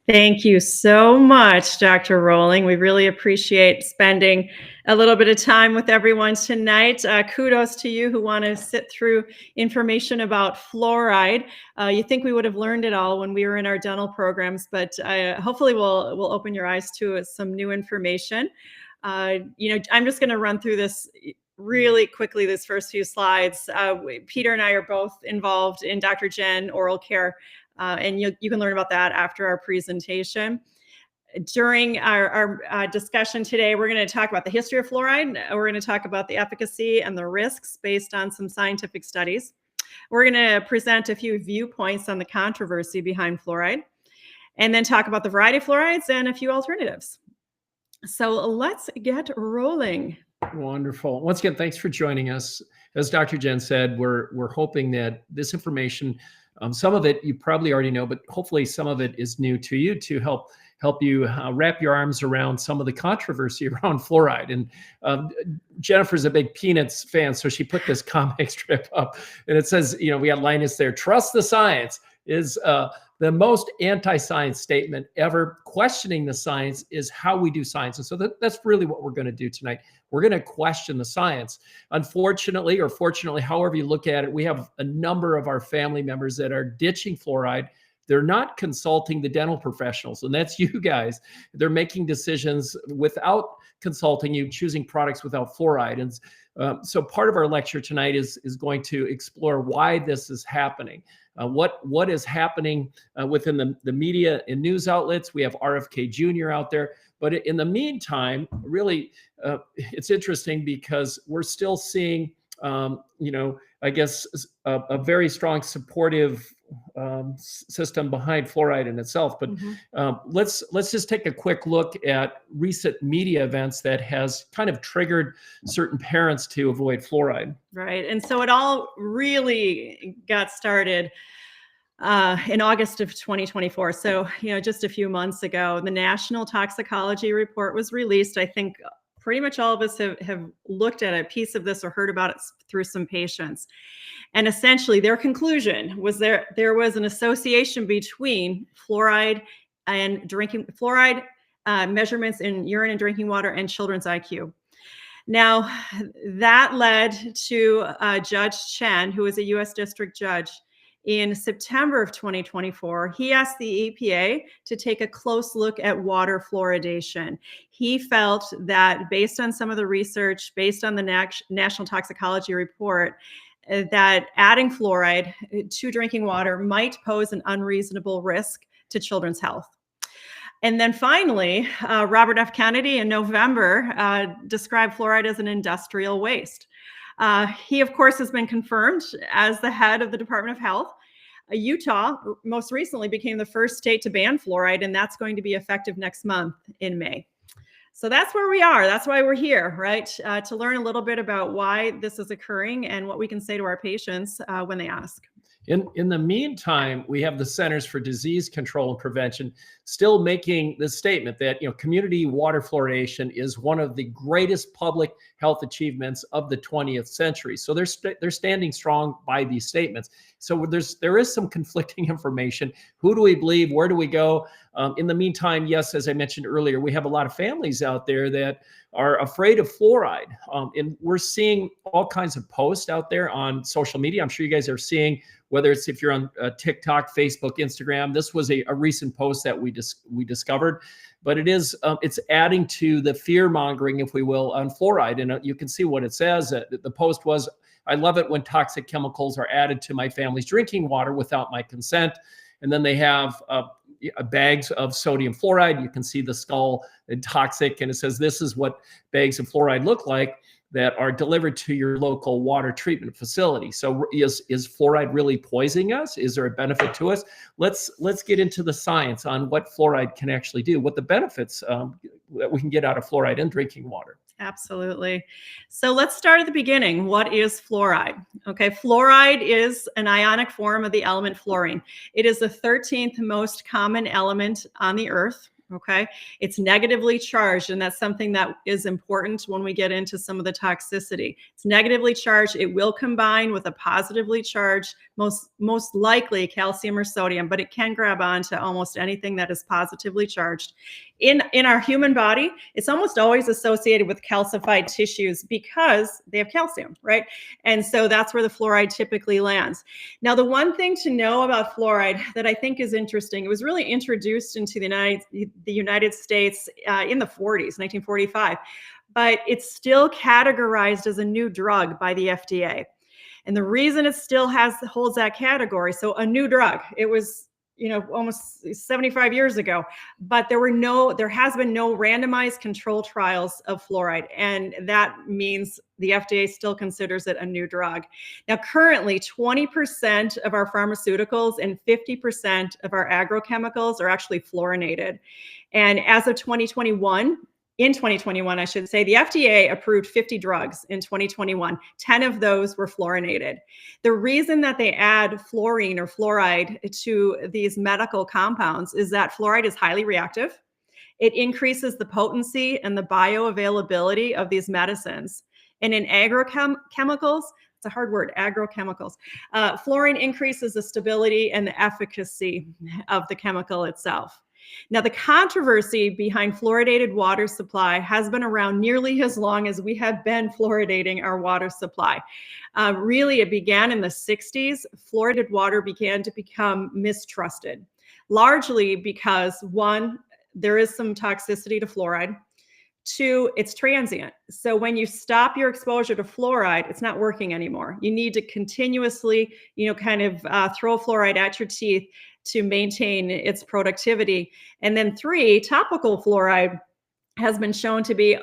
Thank you so much, Dr. Rowling. We really appreciate spending a little bit of time with everyone tonight. Kudos to you who want to sit through information about fluoride. You think we would have learned it all when we were in our dental programs, but hopefully we'll open your eyes to some new information. I'm just going to run through this really quickly, this first few slides. Peter and I are both involved in Dr. Jen oral care. And you can learn about that after our presentation. During our discussion today, we're going to talk about the history of fluoride. We're going to talk about the efficacy and the risks based on some scientific studies. We're going to present a few viewpoints on the controversy behind fluoride, and then talk about the variety of fluorides and a few alternatives. So let's get rolling. Wonderful. Once again, thanks for joining us. As Dr. Jen said, we're hoping that this information, some of it you probably already know, but hopefully some of it is new to you to help you wrap your arms around some of the controversy around fluoride. And Jennifer's a big Peanuts fan, so she put this comic strip up, and it says, we got Linus there, "Trust the science" is the most anti-science statement ever. Questioning the science is how we do science. And so that's really what we're going to do tonight. We're going to question the science. Unfortunately, or fortunately, however you look at it, we have a number of our family members that are ditching fluoride. They're not consulting the dental professionals, and that's you guys. They're making decisions without consulting you, choosing products without fluoride. And so part of our lecture tonight is going to explore why this is happening. What is happening within the media and news outlets. We have RFK Jr. out there. But in the meantime, really, it's interesting because we're still seeing, I guess, a very strong supportive system behind fluoride in itself. But let's just take a quick look at recent media events that has kind of triggered certain parents to avoid fluoride. Right. And so it all really got started in August of 2024. So, just a few months ago, the National Toxicology report was released. I think pretty much all of us have looked at a piece of this or heard about it through some patients. And essentially their conclusion was there was an association between fluoride and fluoride measurements in urine and drinking water and children's IQ. Now, that led to Judge Chen, who is a U.S. district judge, in September of 2024, he asked the EPA to take a close look at water fluoridation. He felt that based on some of the research, based on the National Toxicology report, that adding fluoride to drinking water might pose an unreasonable risk to children's health. And then finally, Robert F. Kennedy in November described fluoride as an industrial waste. He, of course, has been confirmed as the head of the Department of Health. Utah most recently became the first state to ban fluoride, and that's going to be effective next month in May. So that's where we are. That's why we're here, right? To learn a little bit about why this is occurring and what we can say to our patients when they ask. In the meantime, we have the Centers for Disease Control and Prevention still making the statement that community water fluoridation is one of the greatest public health achievements of the 20th century. So they're standing strong by these statements. So there is some conflicting information. Who do we believe? Where do we go? In the meantime, yes, as I mentioned earlier, we have a lot of families out there that are afraid of fluoride. And we're seeing all kinds of posts out there on social media. I'm sure you guys are seeing, whether it's if you're on TikTok, Facebook, Instagram. This was a recent post that we discovered, but it's adding to the fear mongering, if we will, on fluoride. And you can see what it says. The post was, "I love it when toxic chemicals are added to my family's drinking water without my consent." And then they have bags of sodium fluoride. You can see the skull and toxic, and it says this is what bags of fluoride look like that are delivered to your local water treatment facility. So is fluoride really poisoning us? Is there a benefit to us? Let's get into the science on what fluoride can actually do, what the benefits that we can get out of fluoride in drinking water. Absolutely. So let's start at the beginning. What is fluoride? Okay, fluoride is an ionic form of the element fluorine. It is the 13th most common element on the earth. Okay. It's negatively charged, and that's something that is important when we get into some of the toxicity. It's negatively charged. It will combine with a positively charged, most likely calcium or sodium, but it can grab onto almost anything that is positively charged. In our human body, it's almost always associated with calcified tissues because they have calcium, right? And so that's where the fluoride typically lands. Now, the one thing to know about fluoride that I think is interesting, it was really introduced into the United States in the 40s, 1945, but it's still categorized as a new drug by the FDA. And the reason it still holds that category, so a new drug, it was almost 75 years ago, but there has been no randomized control trials of fluoride. And that means the FDA still considers it a new drug. Now, currently 20% of our pharmaceuticals and 50% of our agrochemicals are actually fluorinated. And as of 2021, in 2021, I should say, the FDA approved 50 drugs in 2021. 10 of those were fluorinated. The reason that they add fluorine or fluoride to these medical compounds is that fluoride is highly reactive. It increases the potency and the bioavailability of these medicines. And in agrochemicals, it's a hard word, agrochemicals, fluorine increases the stability and the efficacy of the chemical itself. Now, the controversy behind fluoridated water supply has been around nearly as long as we have been fluoridating our water supply. Really, it began in the 60s. Fluoridated water began to become mistrusted, largely because, one, there is some toxicity to fluoride. Two, it's transient. So when you stop your exposure to fluoride, it's not working anymore. You need to continuously, throw fluoride at your teeth to maintain its productivity. And then three, topical fluoride has been shown to be,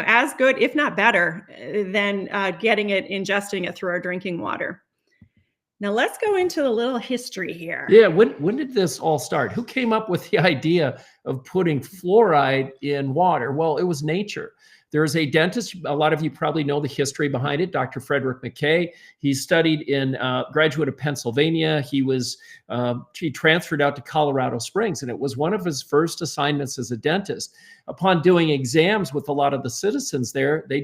as good, if not better, than ingesting it through our drinking water. Now let's go into a little history here. Yeah, when did this all start? Who came up with the idea of putting fluoride in water? Well, it was nature. There's a dentist, a lot of you probably know the history behind it, Dr. Frederick McKay. He studied in graduate of Pennsylvania. He transferred out to Colorado Springs, and it was one of his first assignments as a dentist. Upon doing exams with a lot of the citizens there, he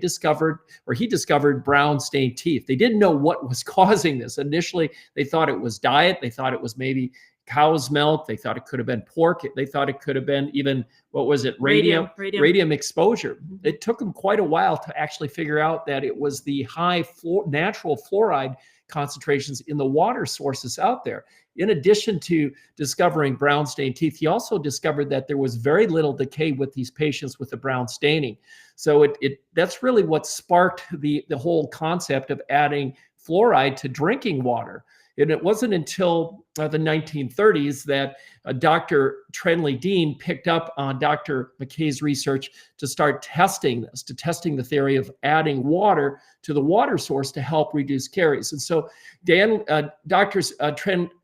discovered brown stained teeth. They didn't know what was causing this. Initially, they thought it was diet. They thought it was maybe cow's milk. They thought it could have been pork. They thought it could have been even, what was it? Radium exposure. It took them quite a while to actually figure out that it was the high natural fluoride concentrations in the water sources out there. In addition to discovering brown stained teeth, he also discovered that there was very little decay with these patients with the brown staining. So that's really what sparked the whole concept of adding fluoride to drinking water. And it wasn't until the 1930s that Dr. Trenley Dean picked up on Dr. McKay's research to start testing the theory of adding water to the water source to help reduce caries. And so Dr.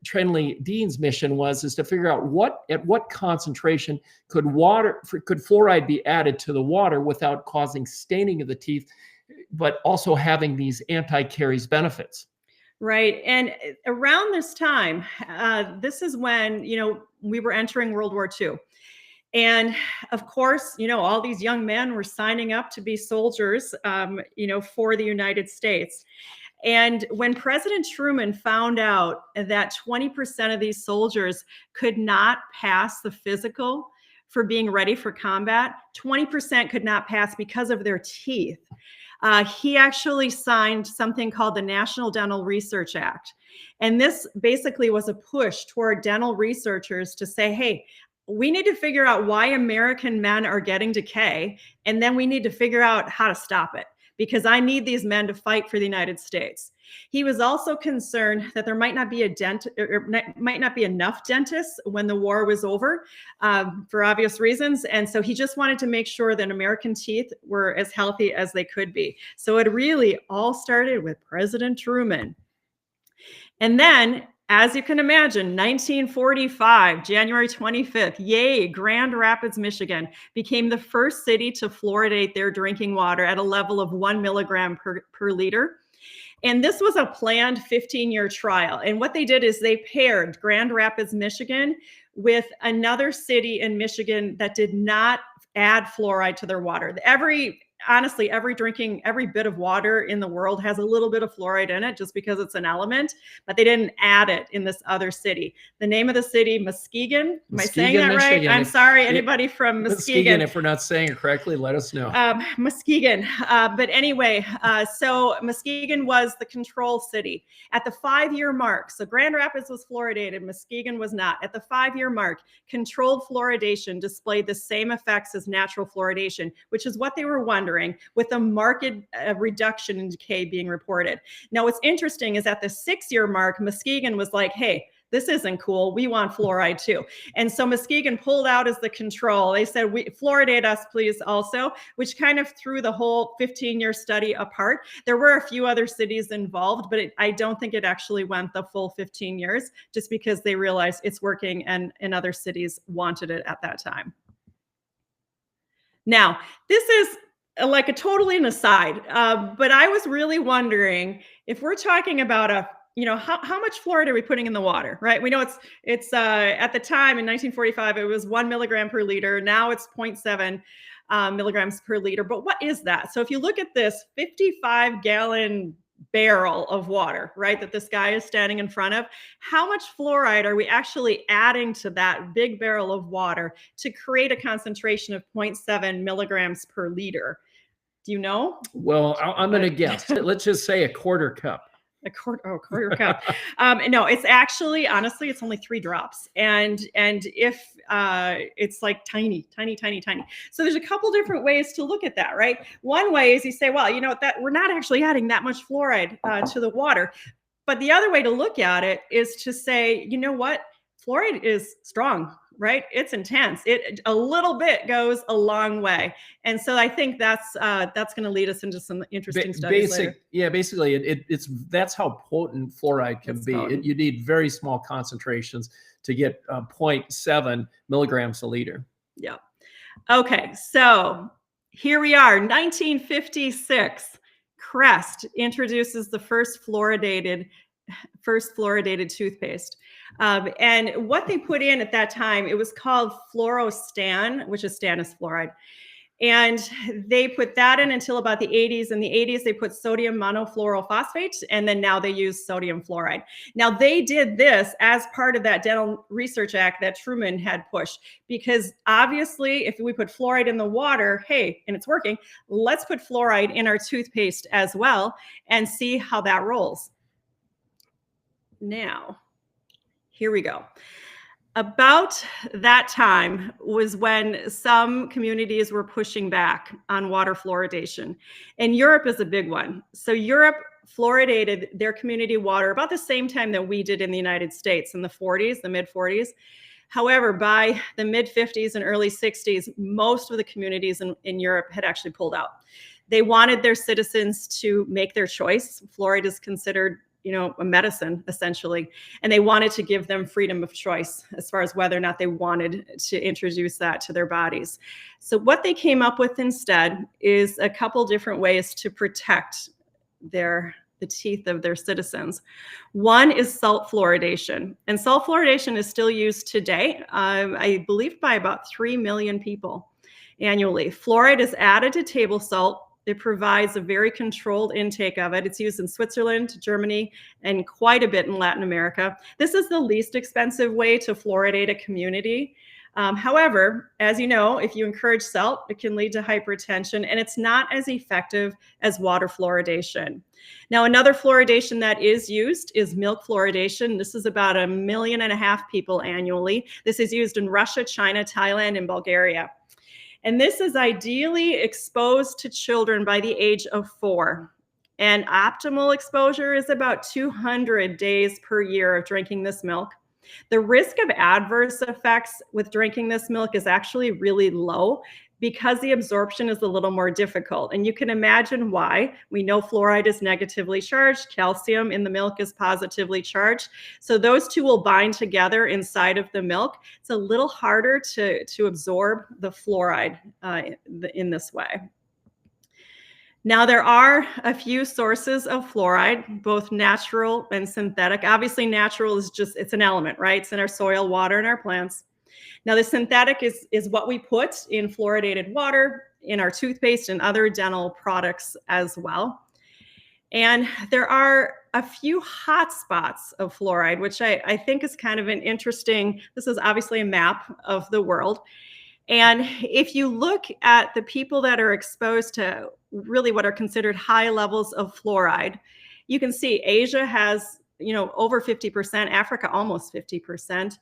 Trenley Dean's mission is to figure out at what concentration could fluoride be added to the water without causing staining of the teeth, but also having these anti-caries benefits. Right. And around this time, this is when, we were entering World War II. And of course, all these young men were signing up to be soldiers, for the United States. And when President Truman found out that 20% of these soldiers could not pass the physical for being ready for combat, 20% could not pass because of their teeth. He actually signed something called the National Dental Research Act. And this basically was a push toward dental researchers to say, hey, we need to figure out why American men are getting decay, and then we need to figure out how to stop it, because I need these men to fight for the United States. He was also concerned that there might not be enough dentists when the war was over, for obvious reasons. And so he just wanted to make sure that American teeth were as healthy as they could be. So it really all started with President Truman. And then, as you can imagine, 1945, January 25th, Grand Rapids, Michigan became the first city to fluoridate their drinking water at a level of 1 milligram per liter. And this was a planned 15-year trial. And what they did is they paired Grand Rapids, Michigan with another city in Michigan that did not add fluoride to their water. Honestly, every bit of water in the world has a little bit of fluoride in it just because it's an element, but they didn't add it in this other city. The name of the city, Muskegon. Am I saying that right? I'm sorry, anybody from Muskegon. If we're not saying it correctly, let us know. Muskegon. But anyway, so Muskegon was the control city. At the 5-year mark, so Grand Rapids was fluoridated, Muskegon was not. At the 5-year mark, controlled fluoridation displayed the same effects as natural fluoridation, which is what they were wondering, with a marked reduction in decay being reported. Now, what's interesting is at the 6-year mark, Muskegon was like, hey, this isn't cool. We want fluoride too. And so Muskegon pulled out as the control. They said, fluoridate us, please, also, which kind of threw the whole 15-year study apart. There were a few other cities involved, but I don't think it actually went the full 15 years just because they realized it's working and other cities wanted it at that time. Now, this is like a totally an aside, but I was really wondering if we're talking about how much fluoride are we putting in the water, right? We know it's at the time in 1945, it was 1 milligram per liter. Now it's 0.7 milligrams per liter. But what is that? So if you look at this 55-gallon barrel of water, right, that this guy is standing in front of, how much fluoride are we actually adding to that big barrel of water to create a concentration of 0.7 milligrams per liter? Do you know? Well, I'm going to guess. Let's just say a quarter cup. A quarter cup. No, it's actually, honestly, it's only 3 drops. And if it's like tiny. So there's a couple different ways to look at that, right? One way is you say, well, that we're not actually adding that much fluoride to the water. But the other way to look at it is to say, you know what? Fluoride is strong, right? It's intense. A little bit goes a long way. And so I think that's going to lead us into some interesting studies later. Yeah, basically that's how potent fluoride can be. You need very small concentrations to get 0.7 milligrams a liter. Yeah. Okay, so here we are, 1956. Crest introduces the first fluoridated toothpaste. And what they put in at that time, it was called fluorostan, which is stannous fluoride. And they put that in until about the 80s. In the 80s, they put sodium monofluorophosphate, and then now they use sodium fluoride. Now, they did this as part of that Dental Research Act that Truman had pushed, because obviously, if we put fluoride in the water, hey, and it's working, let's put fluoride in our toothpaste as well and see how that rolls. Now, here we go. About that time was when some communities were pushing back on water fluoridation. And Europe is a big one. So Europe fluoridated their community water about the same time that we did in the United States in the 40s, the mid 40s. However, by the mid 50s and early 60s, most of the communities in Europe had actually pulled out. They wanted their citizens to make their choice. Fluoride is considered a medicine, essentially. And they wanted to give them freedom of choice as far as whether or not they wanted to introduce that to their bodies. So what they came up with instead is a couple different ways to protect the teeth of their citizens. One is salt fluoridation. And salt fluoridation is still used today, I believe by about 3 million people annually. Fluoride is added to table salt. It provides a very controlled intake of it. It's used in Switzerland, Germany, and quite a bit in Latin America. This is the least expensive way to fluoridate a community. However, as you know, if you encourage salt, it can lead to hypertension, and it's not as effective as water fluoridation. Now, another fluoridation that is used is milk fluoridation. This is about 1.5 million people annually. This is used in Russia, China, Thailand, and Bulgaria. And this is ideally exposed to children by the age of 4. And optimal exposure is about 200 days per year of drinking this milk. The risk of adverse effects with drinking this milk is actually really low because the absorption is a little more difficult. And you can imagine why. We know fluoride is negatively charged. Calcium in the milk is positively charged. So those two will bind together inside of the milk. It's a little harder to absorb the fluoride in this way. Now, there are a few sources of fluoride, both natural and synthetic. Obviously, natural is just, it's an element, right? It's in our soil, water, and our plants. Now, the synthetic is what we put in fluoridated water, in our toothpaste, and other dental products as well. And there are a few hot spots of fluoride, which I think is kind of an interesting, this is obviously a map of the world. And if you look at the people that are exposed to really what are considered high levels of fluoride, you can see Asia has, over 50%, Africa almost 50%.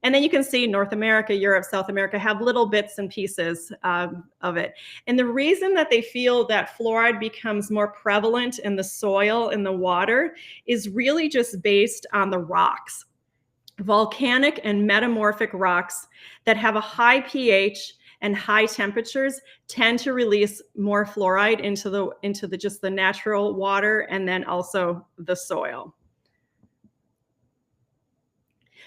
And then you can see North America, Europe, South America have little bits and pieces of it. And the reason that they feel that fluoride becomes more prevalent in the soil, in the water, is really just based on the rocks. Volcanic and metamorphic rocks that have a high pH and high temperatures tend to release more fluoride into the just the natural water, and then also the soil.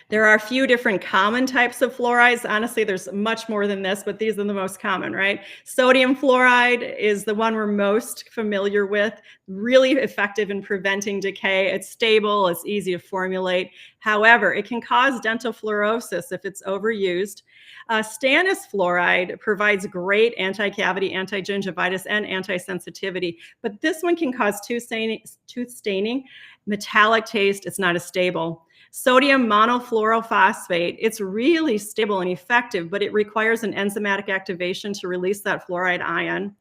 There are a few different common types of fluorides. Honestly, there's much more than this, but these are the most common, right? Sodium fluoride is the one we're most familiar with, really effective in preventing decay. It's stable, it's easy to formulate. However, it can cause dental fluorosis if it's overused. Stannous fluoride provides great anti-cavity, anti-gingivitis, and anti-sensitivity, but this one can cause tooth staining, metallic taste. It's not as stable. Sodium monofluorophosphate, it's really stable and effective, but it requires an enzymatic activation to release that fluoride ion.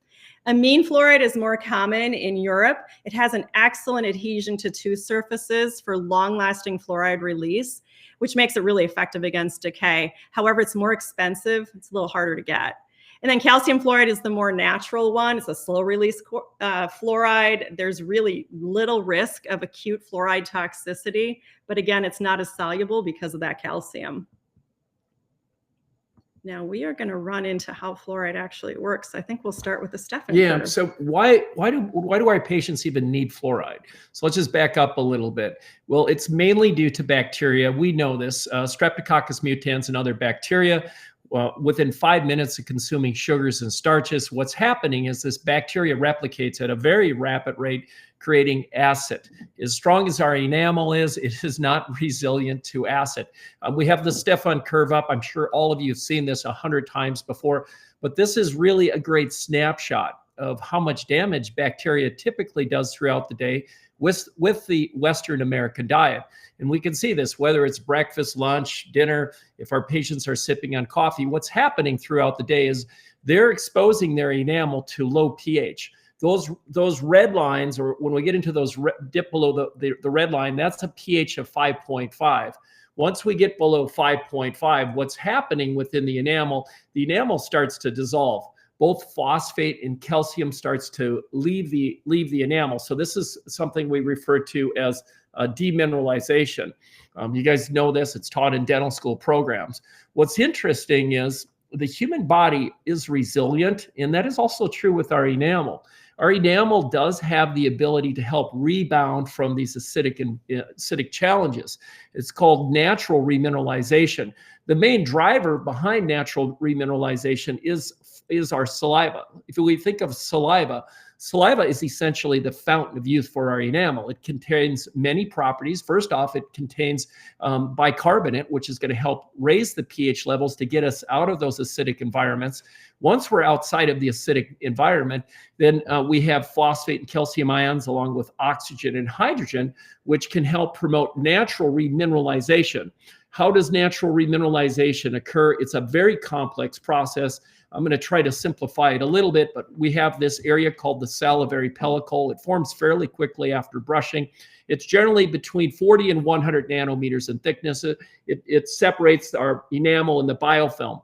Amine fluoride is more common in Europe. It has an excellent adhesion to tooth surfaces for long-lasting fluoride release, which makes it really effective against decay. However, it's more expensive. It's a little harder to get. And then calcium fluoride is the more natural one. It's a slow release fluoride. There's really little risk of acute fluoride toxicity, but again, it's not as soluble because of that calcium. Now we are going to run into how fluoride actually works. I think we'll start with the Stefan Yeah. curve. So why do our patients even need fluoride? So let's just back up a little bit. Well, it's mainly due to bacteria. We know this, Streptococcus mutans and other bacteria. Within 5 minutes of consuming sugars and starches, what's happening is this bacteria replicates at a very rapid rate, creating acid. As strong as our enamel is, it is not resilient to acid. We have the Stefan curve up. I'm sure all of you have seen this 100 times before, but this is really a great snapshot of how much damage bacteria typically does throughout the day with the Western American diet. And we can see this, whether it's breakfast, lunch, dinner, if our patients are sipping on coffee, what's happening throughout the day is they're exposing their enamel to low pH. Those red lines, or when we get into those dip below the red line, that's a pH of 5.5. Once we get below 5.5, what's happening within the enamel starts to dissolve. Both phosphate and calcium starts to leave the enamel. So this is something we refer to as demineralization. You guys know this, it's taught in dental school programs. What's interesting is the human body is resilient, and that is also true with our enamel. Our enamel does have the ability to help rebound from these acidic challenges. It's called natural remineralization. The main driver behind natural remineralization is our saliva. If we think of saliva is essentially the fountain of youth for our enamel. It contains many properties. First off, it contains bicarbonate, which is going to help raise the pH levels to get us out of those acidic environments. Once we're outside of the acidic environment, then we have phosphate and calcium ions along with oxygen and hydrogen, which can help promote natural remineralization. How does natural remineralization occur? It's a very complex process. I'm going to try to simplify it a little bit, but we have this area called the salivary pellicle. It forms fairly quickly after brushing. It's generally between 40 and 100 nanometers in thickness. It separates our enamel and the biofilm.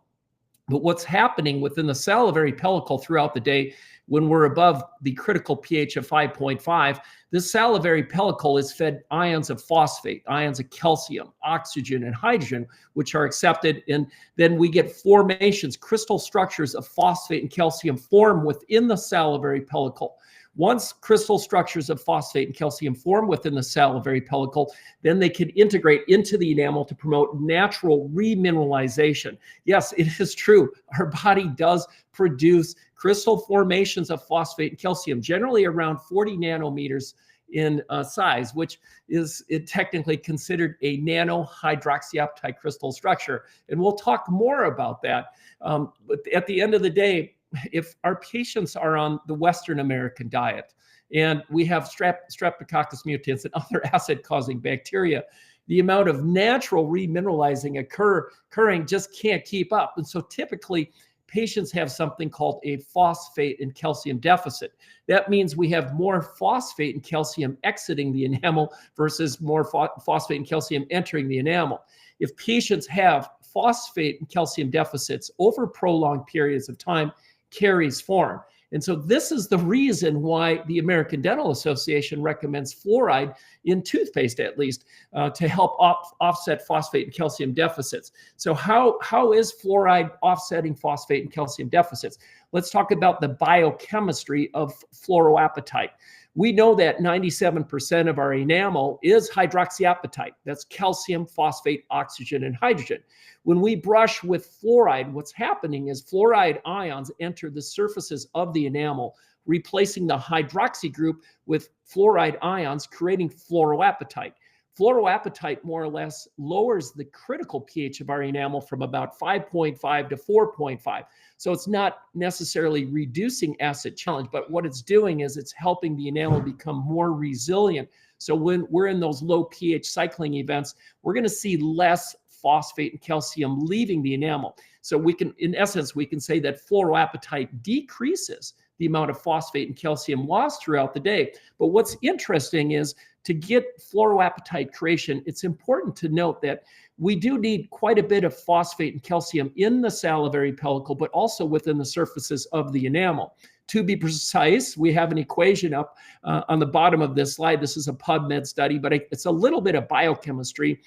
But what's happening within the salivary pellicle throughout the day, when we're above the critical pH of 5.5, this salivary pellicle is fed ions of phosphate, ions of calcium, oxygen, and hydrogen, which are accepted. And then we get formations, crystal structures of phosphate and calcium form within the salivary pellicle. Once crystal structures of phosphate and calcium form within the salivary pellicle, then they can integrate into the enamel to promote natural remineralization. Yes, it is true. Our body does produce crystal formations of phosphate and calcium, generally around 40 nanometers in size, which is technically considered a nanohydroxyapatite crystal structure. And we'll talk more about that. But at the end of the day, if our patients are on the Western American diet and we have Streptococcus mutans and other acid-causing bacteria, the amount of natural remineralizing occurring just can't keep up. And so typically, patients have something called a phosphate and calcium deficit. That means we have more phosphate and calcium exiting the enamel versus more phosphate and calcium entering the enamel. If patients have phosphate and calcium deficits over prolonged periods of time, caries form. And so this is the reason why the American Dental Association recommends fluoride in toothpaste, at least, to help offset phosphate and calcium deficits. So how is fluoride offsetting phosphate and calcium deficits? Let's talk about the biochemistry of fluoroapatite. We know that 97% of our enamel is hydroxyapatite. That's calcium, phosphate, oxygen, and hydrogen. When we brush with fluoride, what's happening is fluoride ions enter the surfaces of the enamel, replacing the hydroxy group with fluoride ions, creating fluoroapatite. Fluoroapatite more or less lowers the critical pH of our enamel from about 5.5 to 4.5. So it's not necessarily reducing acid challenge, but what it's doing is it's helping the enamel become more resilient. So when we're in those low pH cycling events, we're going to see less phosphate and calcium leaving the enamel. So we can, in essence, we can say that fluoroapatite decreases the amount of phosphate and calcium lost throughout the day. But what's interesting is to get fluoroapatite creation, it's important to note that we do need quite a bit of phosphate and calcium in the salivary pellicle, but also within the surfaces of the enamel. To be precise, we have an equation up on the bottom of this slide. This is a PubMed study, but it's a little bit of biochemistry.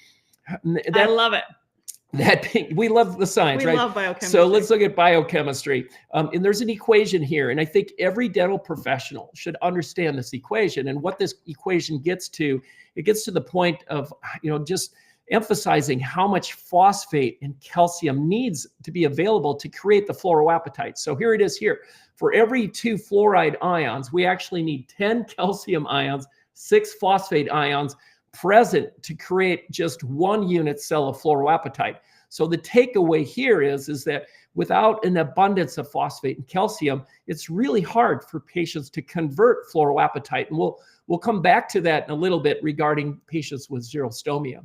I love it. We love the science, right? We love biochemistry. So let's look at biochemistry. And there's an equation here, and I think every dental professional should understand this equation. And what this equation gets to, it gets to the point of, just emphasizing how much phosphate and calcium needs to be available to create the fluoroapatite. So here it is here. For every 2 fluoride ions, we actually need 10 calcium ions, 6 phosphate ions, present to create just 1 unit cell of fluoroapatite. So the takeaway here is that without an abundance of phosphate and calcium, it's really hard for patients to convert fluoroapatite. And we'll come back to that in a little bit regarding patients with xerostomia.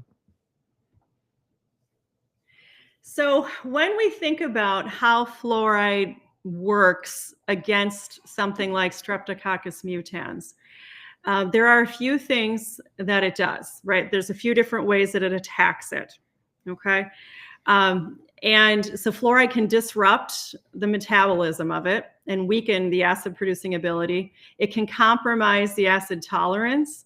So when we think about how fluoride works against something like Streptococcus mutans, there are a few things that it does, right? There's a few different ways that it attacks it, okay? And so fluoride can disrupt the metabolism of it and weaken the acid-producing ability. It can compromise the acid tolerance,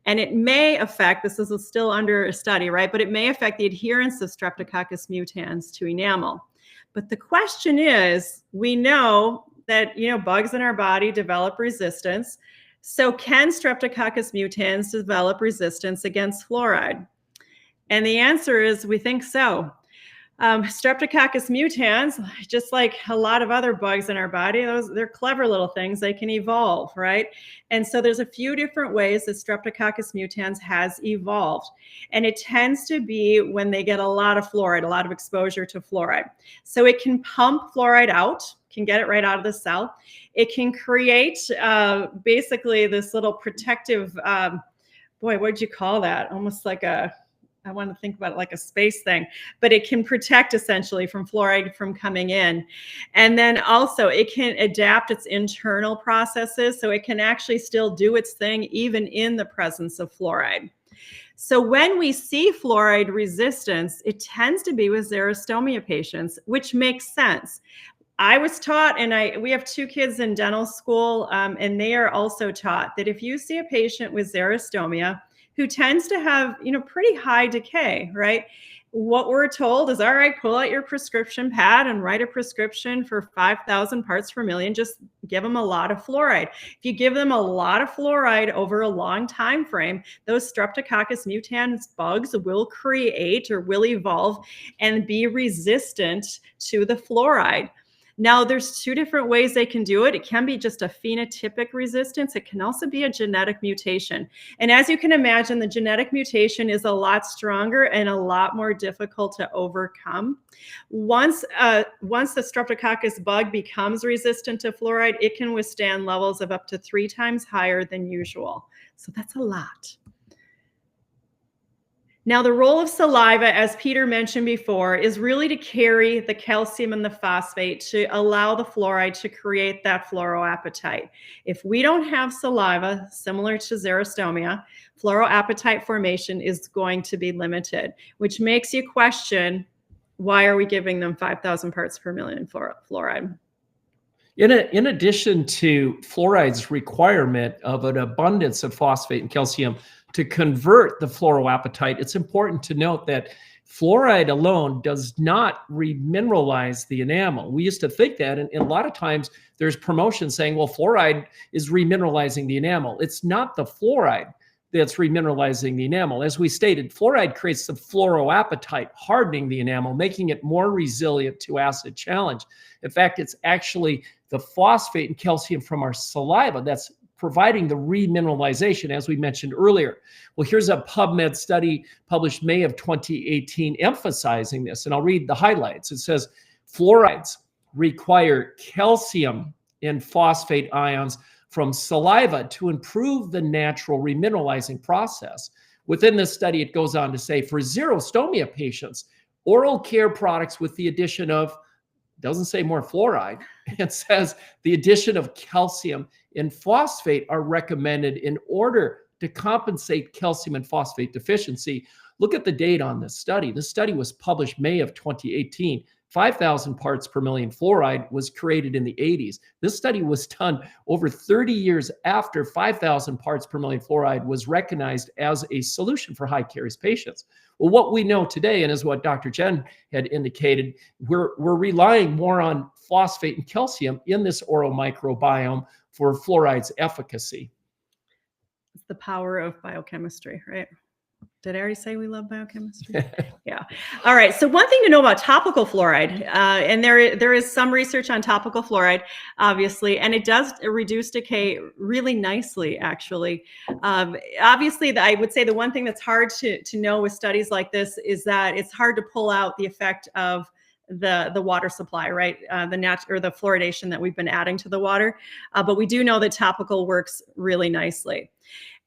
and it may affect, this is still under a study, right? But it may affect the adherence of Streptococcus mutans to enamel. But the question is, we know that, bugs in our body develop resistance. So can Streptococcus mutans develop resistance against fluoride? And the answer is we think so. Streptococcus mutans, just like a lot of other bugs in our body, they're clever little things. They can evolve, right? And so there's a few different ways that Streptococcus mutans has evolved. And it tends to be when they get a lot of fluoride, a lot of exposure to fluoride. So it can pump fluoride out, can get it right out of the cell. It can create basically this little protective, what'd you call that? Almost like I want to think about it like a space thing, but it can protect essentially from fluoride from coming in. And then also it can adapt its internal processes. So it can actually still do its thing even in the presence of fluoride. So when we see fluoride resistance, it tends to be with xerostomia patients, which makes sense. I was taught, and we have 2 kids in dental school, and they are also taught that if you see a patient with xerostomia who tends to have, pretty high decay, right? What we're told is, all right, pull out your prescription pad and write a prescription for 5,000 parts per million. Just give them a lot of fluoride. If you give them a lot of fluoride over a long time frame, those Streptococcus mutans bugs will create or will evolve and be resistant to the fluoride. Now, there's two different ways they can do it. It can be just a phenotypic resistance. It can also be a genetic mutation. And as you can imagine, the genetic mutation is a lot stronger and a lot more difficult to overcome. Once the Streptococcus bug becomes resistant to fluoride, it can withstand levels of up to 3 times higher than usual. So that's a lot. Now, the role of saliva, as Peter mentioned before, is really to carry the calcium and the phosphate to allow the fluoride to create that fluoroapatite. If we don't have saliva, similar to xerostomia, fluoroapatite formation is going to be limited, which makes you question, why are we giving them 5,000 parts per million fluoride? In addition to fluoride's requirement of an abundance of phosphate and calcium to convert the fluoroapatite, it's important to note that fluoride alone does not remineralize the enamel. We used to think that, and a lot of times there's promotion saying, well, fluoride is remineralizing the enamel. It's not the fluoride that's remineralizing the enamel. As we stated, fluoride creates the fluoroapatite, hardening the enamel, making it more resilient to acid challenge. In fact, it's actually the phosphate and calcium from our saliva that's providing the remineralization, as we mentioned earlier. Well, here's a PubMed study published May of 2018 emphasizing this, and I'll read the highlights. It says, fluorides require calcium and phosphate ions from saliva to improve the natural remineralizing process. Within this study, it goes on to say, for xerostomia patients, oral care products with the addition of, doesn't say more fluoride, it says the addition of calcium and phosphate are recommended in order to compensate calcium and phosphate deficiency. Look at the date on this study. This study was published May of 2018. 5,000 parts per million fluoride was created in the 80s. This study was done over 30 years after 5,000 parts per million fluoride was recognized as a solution for high caries patients. Well, what we know today, and is what Dr. Jen had indicated, we're relying more on phosphate and calcium in this oral microbiome for fluoride's efficacy. It's the power of biochemistry, right? Did I already say we love biochemistry? Yeah. All right. So one thing to know about topical fluoride, and there is some research on topical fluoride, obviously, and it does reduce decay really nicely, actually. Obviously, I would say the one thing that's hard to know with studies like this is that it's hard to pull out the effect of the water supply, right? The fluoridation that we've been adding to the water. But we do know that topical works really nicely.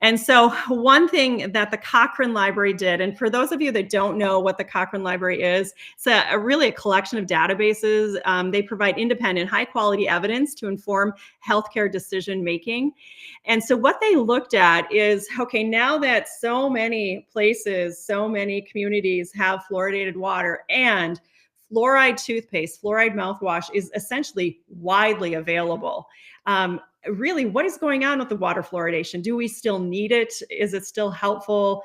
And so one thing that the Cochrane Library did, and for those of you that don't know what the Cochrane Library is, it's really a collection of databases. They provide independent, high quality evidence to inform healthcare decision making. And so what they looked at is, okay, now that so many places, so many communities have fluoridated water, and fluoride toothpaste, fluoride mouthwash is essentially widely available. Really, what is going on with the water fluoridation? Do we still need it? Is it still helpful?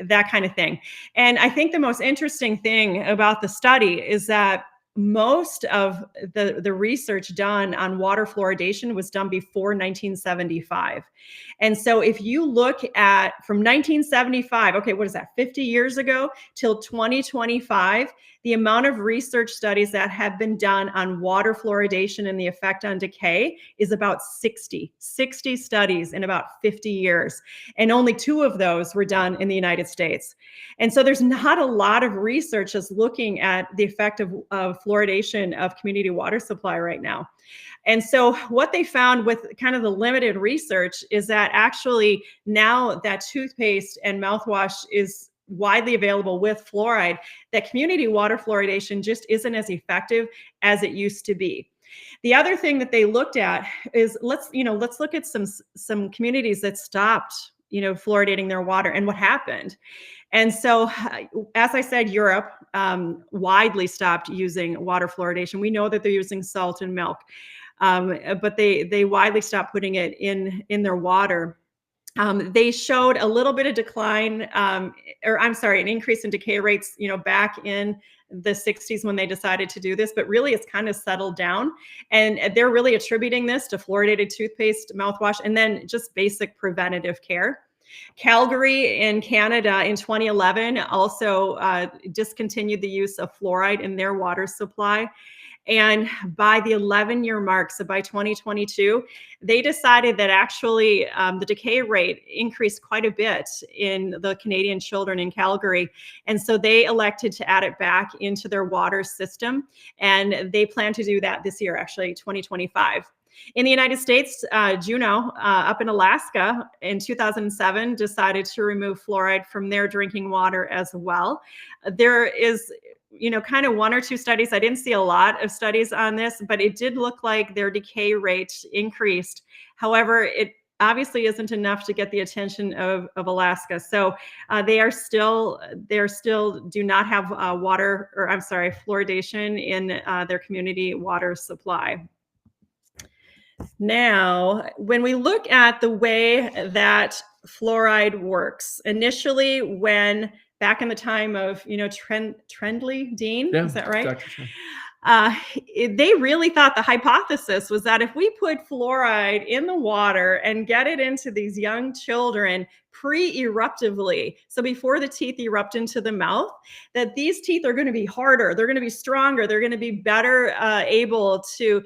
That kind of thing. And I think the most interesting thing about the study is that most of the research done on water fluoridation was done before 1975. And so if you look at from 1975, okay, what is that, 50 years ago till 2025, the amount of research studies that have been done on water fluoridation and the effect on decay is about 60 studies in about 50 years. And only 2 of those were done in the United States. And so there's not a lot of research that's looking at the effect of fluoridation of community water supply right now. And so what they found with kind of the limited research is that actually now that toothpaste and mouthwash is widely available with fluoride, that community water fluoridation just isn't as effective as it used to be. The other thing that they looked at is let's look at some communities that stopped fluoridating their water and what happened. And so, as I said, Europe widely stopped using water fluoridation. We know that they're using salt and milk, but they widely stopped putting it in their water. They showed a little bit of decline, an increase in decay rates, back in the 60s when they decided to do this, but really it's kind of settled down. And they're really attributing this to fluoridated toothpaste, mouthwash, and then just basic preventative care. Calgary in Canada in 2011 also discontinued the use of fluoride in their water supply. And by the 11-year mark, so by 2022, they decided that actually the decay rate increased quite a bit in the Canadian children in Calgary. And so they elected to add it back into their water system. And they plan to do that this year, actually, 2025. In the United States, Juneau, up in Alaska in 2007, decided to remove fluoride from their drinking water as well. There is, kind of one or two studies. I didn't see a lot of studies on this, but it did look like their decay rate increased. However, it obviously isn't enough to get the attention of Alaska. So they still do not have fluoridation in their community water supply. Now, when we look at the way that fluoride works, initially back in the time of, Trendley Dean, is that right? Dr. They really thought the hypothesis was that if we put fluoride in the water and get it into these young children pre-eruptively, so before the teeth erupt into the mouth, that these teeth are going to be harder, they're going to be stronger, they're going to be better able to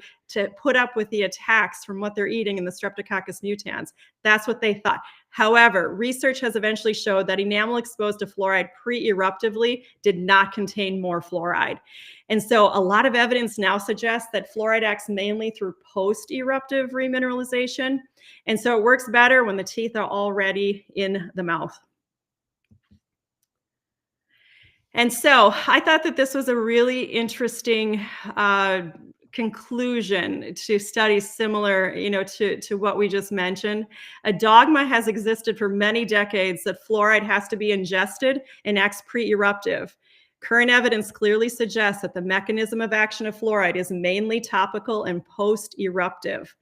put up with the attacks from what they're eating in the Streptococcus mutans. That's what they thought. However, research has eventually showed that enamel exposed to fluoride pre-eruptively did not contain more fluoride. And so a lot of evidence now suggests that fluoride acts mainly through post-eruptive remineralization. And so it works better when the teeth are already in the mouth. And so I thought that this was a really interesting conclusion to studies similar, to what we just mentioned. A dogma has existed for many decades that fluoride has to be ingested and acts pre-eruptive. Current evidence clearly suggests that the mechanism of action of fluoride is mainly topical and post-eruptive.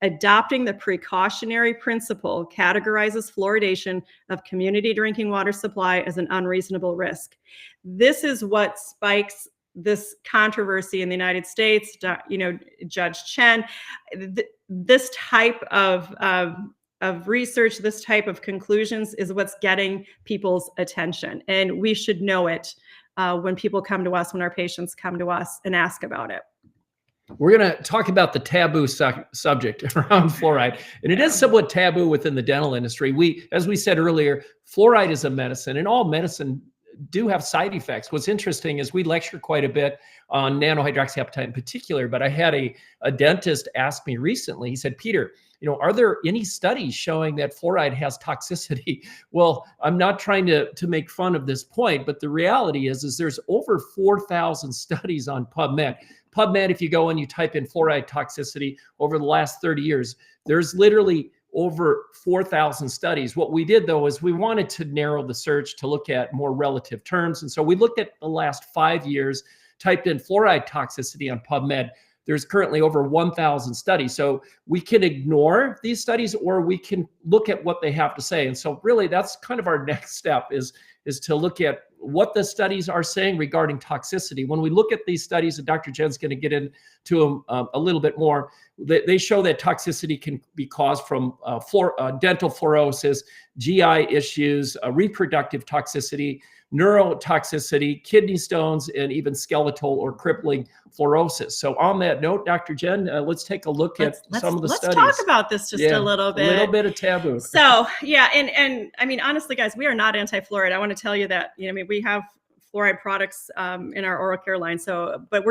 Adopting the precautionary principle categorizes fluoridation of community drinking water supply as an unreasonable risk. This is what spikes this controversy in the United States. Judge Chen, this type of research, this type of conclusions is what's getting people's attention. And we should know it when people come to us, when our patients come to us and ask about it. We're going to talk about the taboo subject around fluoride. And it is somewhat taboo within the dental industry. As we said earlier, fluoride is a medicine, and all medicine do have side effects. What's interesting is we lecture quite a bit on nanohydroxyapatite in particular, but I had a dentist ask me recently, he said, Peter, are there any studies showing that fluoride has toxicity? Well, I'm not trying to make fun of this point, but the reality is there's over 4,000 studies on PubMed. PubMed, if you go and you type in fluoride toxicity over the last 30 years, there's literally over 4,000 studies. What we did, though, is we wanted to narrow the search to look at more relative terms. And so we looked at the last 5 years, typed in fluoride toxicity on PubMed. There's currently over 1,000 studies. So we can ignore these studies or we can look at what they have to say. And so really that's kind of our next step is to look at what the studies are saying regarding toxicity. When we look at these studies, and Dr. Jen's going to get into them a little bit more, they show that toxicity can be caused from dental fluorosis, GI issues, reproductive toxicity, neurotoxicity, kidney stones, and even skeletal or crippling fluorosis. So on that note, Dr. Jen, let's take a look at some of the studies. Let's talk about this just a little bit. A little bit of taboo. So yeah, and I mean, honestly, guys, we are not anti-fluoride. I want to tell you that, we have fluoride products in our oral care line. So, but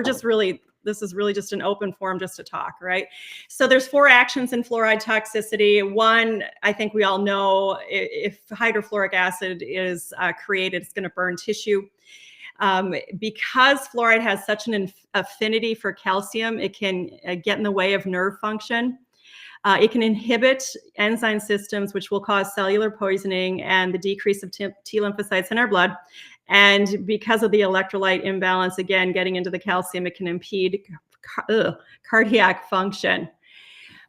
this is really just an open forum just to talk, right? So there's 4 actions in fluoride toxicity. One, I think we all know, if hydrofluoric acid is created, it's going to burn tissue. Because fluoride has such an affinity for calcium, it can get in the way of nerve function. It can inhibit enzyme systems, which will cause cellular poisoning and the decrease of T lymphocytes in our blood. And because of the electrolyte imbalance, again, getting into the calcium, it can impede cardiac function.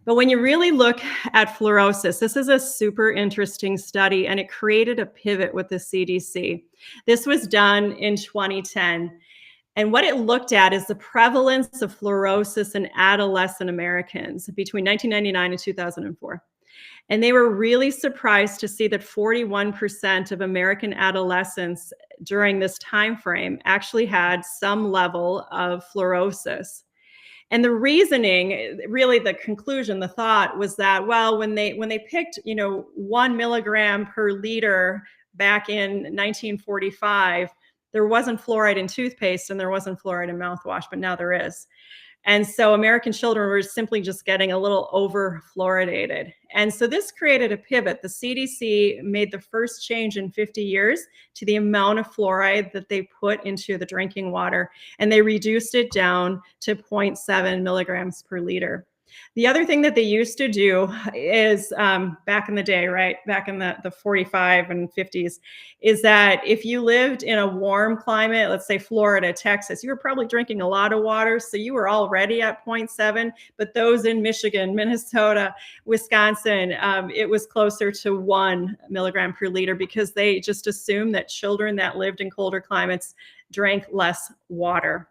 But when you really look at fluorosis, this is a super interesting study, and it created a pivot with the CDC. This was done in 2010. And what it looked at is the prevalence of fluorosis in adolescent Americans between 1999 and 2004. And they were really surprised to see that 41% of American adolescents during this time frame actually had some level of fluorosis. And the reasoning, really the conclusion, the thought was that, well, when they picked, 1 milligram per liter back in 1945, there wasn't fluoride in toothpaste and there wasn't fluoride in mouthwash, but now there is. And so American children were simply just getting a little over fluoridated. And so this created a pivot. The CDC made the first change in 50 years to the amount of fluoride that they put into the drinking water. And they reduced it down to 0.7 milligrams per liter. The other thing that they used to do is back in the day, right, back in the 45 and 50s, is that if you lived in a warm climate, let's say Florida, Texas, you were probably drinking a lot of water, so you were already at 0.7. But those in Michigan, Minnesota, Wisconsin, it was closer to 1 milligram per liter, because they just assumed that children that lived in colder climates drank less water.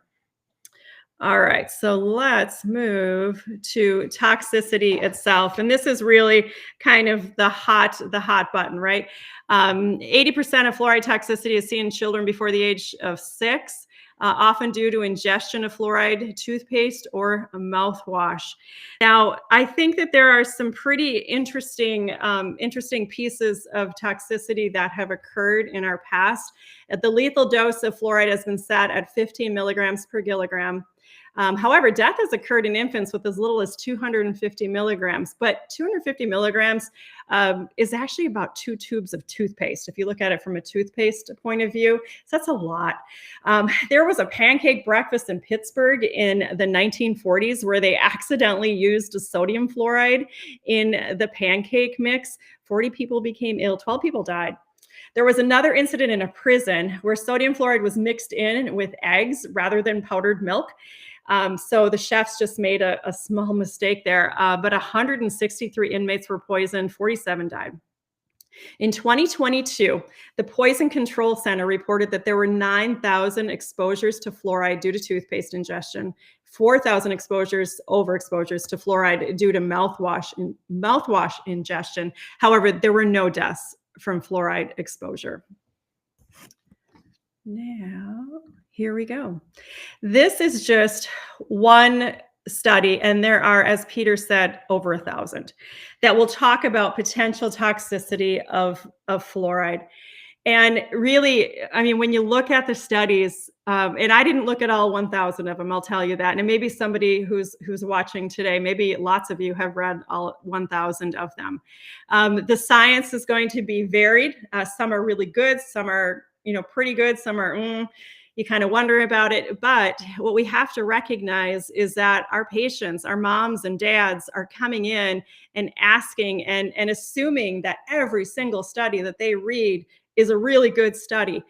All right, so let's move to toxicity itself. And this is really kind of the hot button, right? 80% of fluoride toxicity is seen in children before the age of 6, often due to ingestion of fluoride toothpaste or mouthwash. Now, I think that there are some pretty interesting pieces of toxicity that have occurred in our past. The lethal dose of fluoride has been set at 15 milligrams per kilogram. However, death has occurred in infants with as little as 250 milligrams, but 250 milligrams is actually about 2 tubes of toothpaste, if you look at it from a toothpaste point of view. So that's a lot. There was a pancake breakfast in Pittsburgh in the 1940s where they accidentally used sodium fluoride in the pancake mix. 40 people became ill, 12 people died. There was another incident in a prison where sodium fluoride was mixed in with eggs rather than powdered milk. So the chefs just made a small mistake there, but 163 inmates were poisoned, 47 died. In 2022, the Poison Control Center reported that there were 9,000 exposures to fluoride due to toothpaste ingestion, 4,000 overexposures to fluoride due to mouthwash ingestion. However, there were no deaths from fluoride exposure. Now, here we go. This is just one study, and there are, as Peter said, over 1,000 that will talk about potential toxicity of fluoride. And really, I mean, when you look at the studies, and I didn't look at all 1,000 of them, I'll tell you that. And maybe somebody who's watching today, maybe lots of you have read all 1,000 of them. The science is going to be varied. Some are really good, some are pretty good, some are you kind of wonder about it. But what we have to recognize is that our patients, our moms and dads, are coming in and asking and assuming that every single study that they read is a really good study.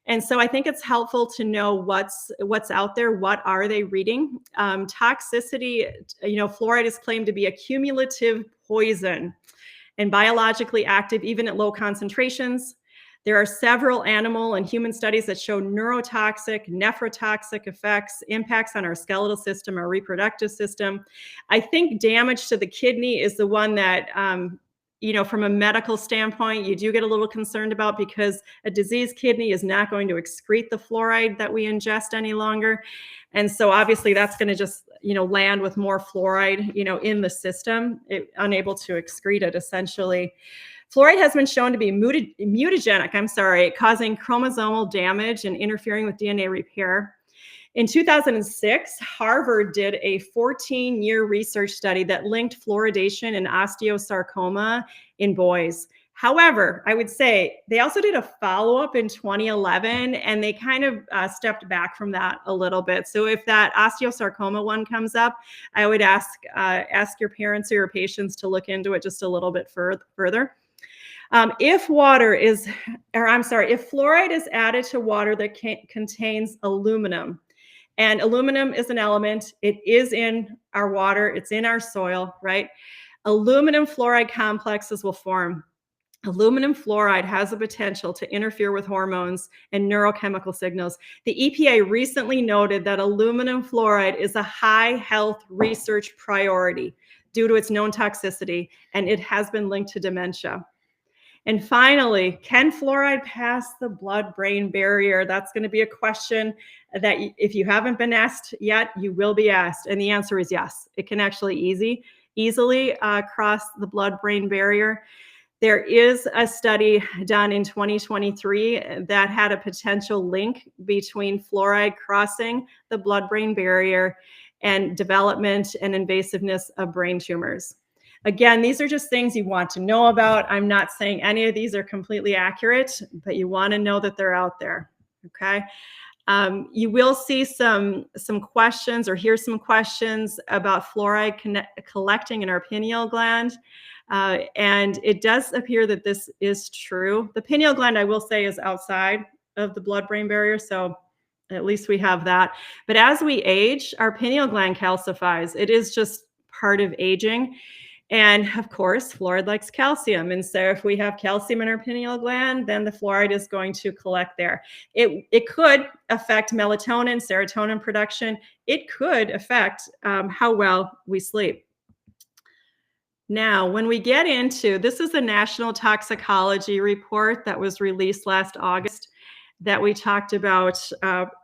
And so I think it's helpful to know what's out there. What are they reading? Toxicity, fluoride is claimed to be a cumulative poison and biologically active even at low concentrations. There are several animal and human studies that show neurotoxic, nephrotoxic effects, impacts on our skeletal system, our reproductive system. I think damage to the kidney is the one that, from a medical standpoint, you do get a little concerned about, because a diseased kidney is not going to excrete the fluoride that we ingest any longer. And so obviously that's going to just, land with more fluoride, in the system, unable to excrete it essentially. Fluoride has been shown to be mutagenic, causing chromosomal damage and interfering with DNA repair. In 2006, Harvard did a 14-year research study that linked fluoridation and osteosarcoma in boys. However, I would say they also did a follow-up in 2011, and they kind of stepped back from that a little bit. So if that osteosarcoma one comes up, I would ask your parents or your patients to look into it just a little bit further. If fluoride is added to water that contains aluminum, and aluminum is an element, it is in our water, it's in our soil, right? Aluminum fluoride complexes will form. Aluminum fluoride has the potential to interfere with hormones and neurochemical signals. The EPA recently noted that aluminum fluoride is a high health research priority due to its known toxicity, and it has been linked to dementia. And finally, can fluoride pass the blood-brain barrier? That's going to be a question that if you haven't been asked yet, you will be asked. And the answer is yes. It can actually easily cross the blood-brain barrier. There is a study done in 2023 that had a potential link between fluoride crossing the blood-brain barrier and development and invasiveness of brain tumors. Again, these are just things you want to know about. I'm not saying any of these are completely accurate, but you want to know that they're out there, okay? You will see some questions or hear some questions about fluoride collecting in our pineal gland. And it does appear that this is true. The pineal gland, I will say, is outside of the blood-brain barrier, so at least we have that. But as we age, our pineal gland calcifies. It is just part of aging. And of course, fluoride likes calcium. And so if we have calcium in our pineal gland, then the fluoride is going to collect there. It could affect melatonin, serotonin production. It could affect how well we sleep. Now, when we get into, this is the National Toxicology report that was released last August that we talked about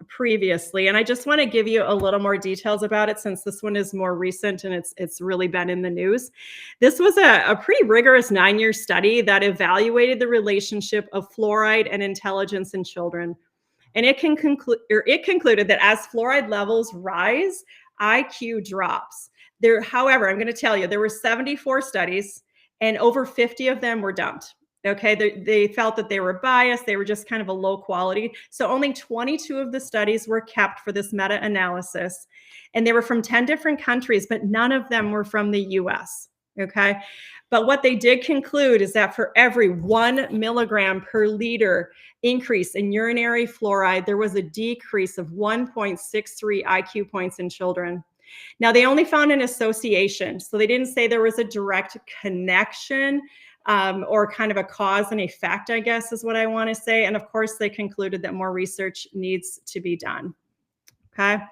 previously. And I just want to give you a little more details about it since this one is more recent and it's really been in the news. This was a pretty rigorous 9-year study that evaluated the relationship of fluoride and intelligence in children. And it concluded that as fluoride levels rise, IQ drops. However, I'm going to tell you, there were 74 studies and over 50 of them were dumped. Okay, they felt that they were biased. They were just kind of a low quality. So only 22 of the studies were kept for this meta-analysis. And they were from 10 different countries, but none of them were from the US. Okay, but what they did conclude is that for every 1 milligram per liter increase in urinary fluoride, there was a decrease of 1.63 IQ points in children. Now, they only found an association. So they didn't say there was a direct connection or kind of a cause and effect, I guess is what I want to say. And of course, they concluded that more research needs to be done. Okay.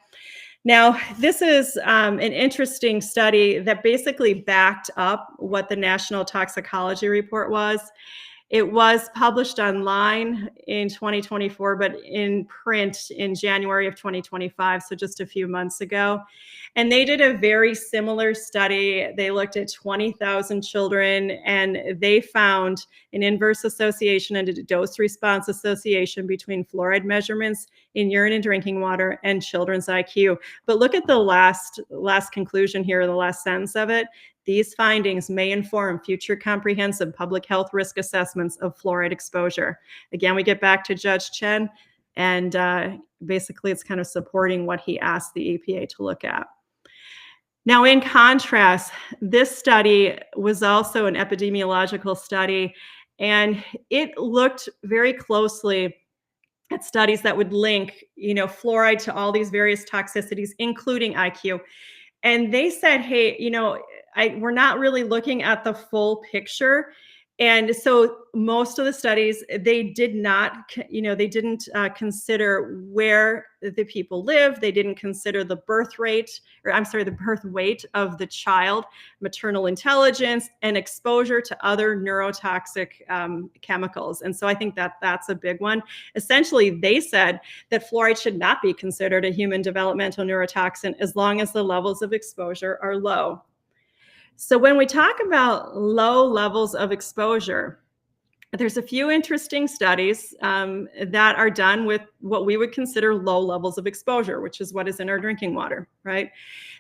Now, this is an interesting study that basically backed up what the National Toxicology report was. It was published online in 2024, but in print in January of 2025, so just a few months ago. And they did a very similar study. They looked at 20,000 children, and they found an inverse association and a dose-response association between fluoride measurements in urine and drinking water and children's IQ. But look at the last conclusion here, the last sentence of it. These findings may inform future comprehensive public health risk assessments of fluoride exposure. Again, we get back to Judge Chen, and basically it's kind of supporting what he asked the EPA to look at. Now, in contrast, this study was also an epidemiological study, and it looked very closely at studies that would link, fluoride to all these various toxicities, including IQ. And they said, hey, we're not really looking at the full picture. And so most of the studies, they didn't consider where the people live. They didn't consider the birth weight of the child, maternal intelligence, and exposure to other neurotoxic chemicals. And so I think that that's a big one. Essentially, they said that fluoride should not be considered a human developmental neurotoxin as long as the levels of exposure are low. So when we talk about low levels of exposure, there's a few interesting studies that are done with what we would consider low levels of exposure, which is what is in our drinking water, right?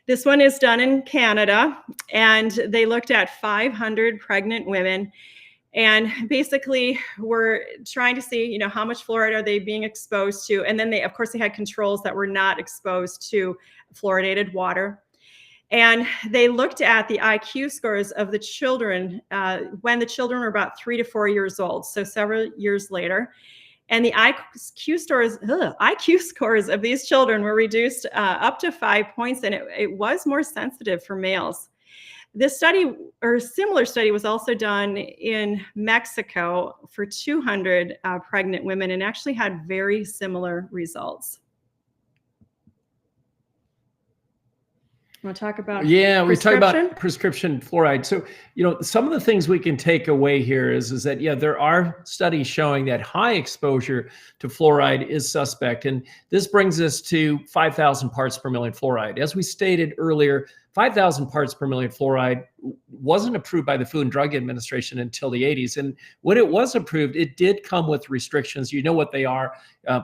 This one is done in Canada, and they looked at 500 pregnant women. And basically, we're trying to see, how much fluoride are they being exposed to? And then they had controls that were not exposed to fluoridated water. And they looked at the IQ scores of the children when the children were about 3 to 4 years old, so several years later. And the IQ scores of these children were reduced up to 5 points, and it was more sensitive for males. This study, or similar study, was also done in Mexico for 200 pregnant women and actually had very similar results. Want to talk about Yeah, we talk prescription? about prescription fluoride. So, some of the things we can take away here is that, yeah, there are studies showing that high exposure to fluoride is suspect. And this brings us to 5,000 parts per million fluoride. As we stated earlier, 5,000 parts per million fluoride wasn't approved by the Food and Drug Administration until the 80s. And when it was approved, it did come with restrictions. You know what they are.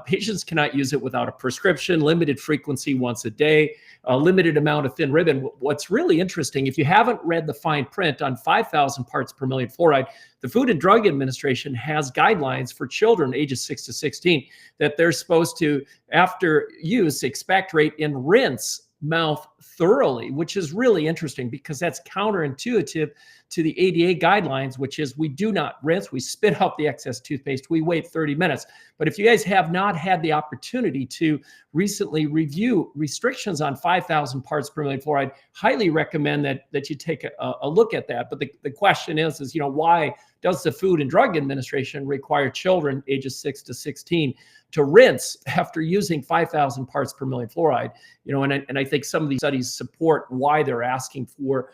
Patients cannot use it without a prescription, limited frequency once a day, a limited amount of thin ribbon. What's really interesting, if you haven't read the fine print on 5,000 parts per million fluoride, the Food and Drug Administration has guidelines for children ages 6 to 16 that they're supposed to, after use, expectorate and rinse mouth thoroughly, which is really interesting because that's counterintuitive to the ADA guidelines, which is we do not rinse, we spit out the excess toothpaste, we wait 30 minutes. But if you guys have not had the opportunity to recently review restrictions on 5,000 parts per million fluoride, highly recommend that you take a look at that. But the question is, why does the Food and Drug Administration require children ages 6 to 16 to rinse after using 5,000 parts per million fluoride? And I think some of these studies support why they're asking for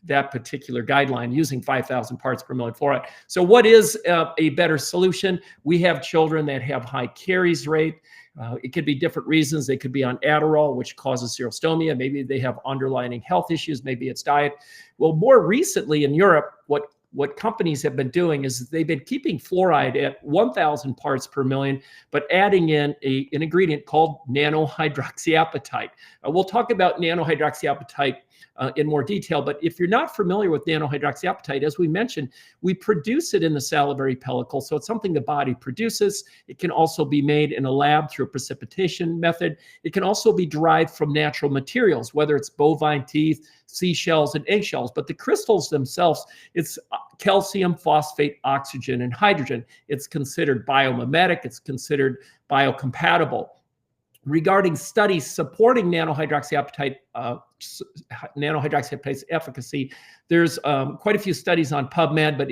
that particular guideline using 5,000 parts per million fluoride. So what is a better solution? We have children that have high caries rate. It could be different reasons. They could be on Adderall, which causes xerostomia. Maybe they have underlying health issues. Maybe it's diet. Well, more recently in Europe, what companies have been doing is they've been keeping fluoride at 1,000 parts per million, but adding in an ingredient called nanohydroxyapatite. We'll talk about nanohydroxyapatite in more detail, but if you're not familiar with nanohydroxyapatite, as we mentioned, we produce it in the salivary pellicle, so it's something the body produces. It can also be made in a lab through a precipitation method. It can also be derived from natural materials, whether it's bovine teeth, seashells, and eggshells. But the crystals themselves, it's calcium, phosphate, oxygen, and hydrogen. It's considered biomimetic. It's considered biocompatible. Regarding studies supporting nanohydroxyapatite's efficacy, there's quite a few studies on PubMed, but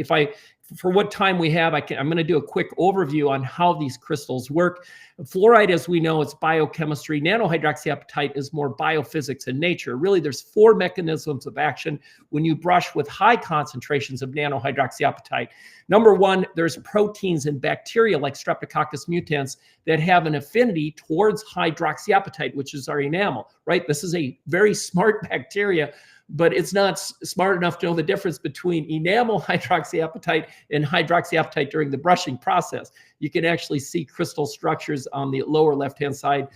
for what time we have, I'm going to do a quick overview on how these crystals work. Fluoride, as we know, it's biochemistry. Nanohydroxyapatite is more biophysics in nature. Really, there's 4 mechanisms of action when you brush with high concentrations of nanohydroxyapatite. Number 1, there's proteins in bacteria like Streptococcus mutans that have an affinity towards hydroxyapatite, which is our enamel, right? This is a very smart bacteria, but it's not smart enough to know the difference between enamel hydroxyapatite and hydroxyapatite during the brushing process. You can actually see crystal structures on the lower left-hand side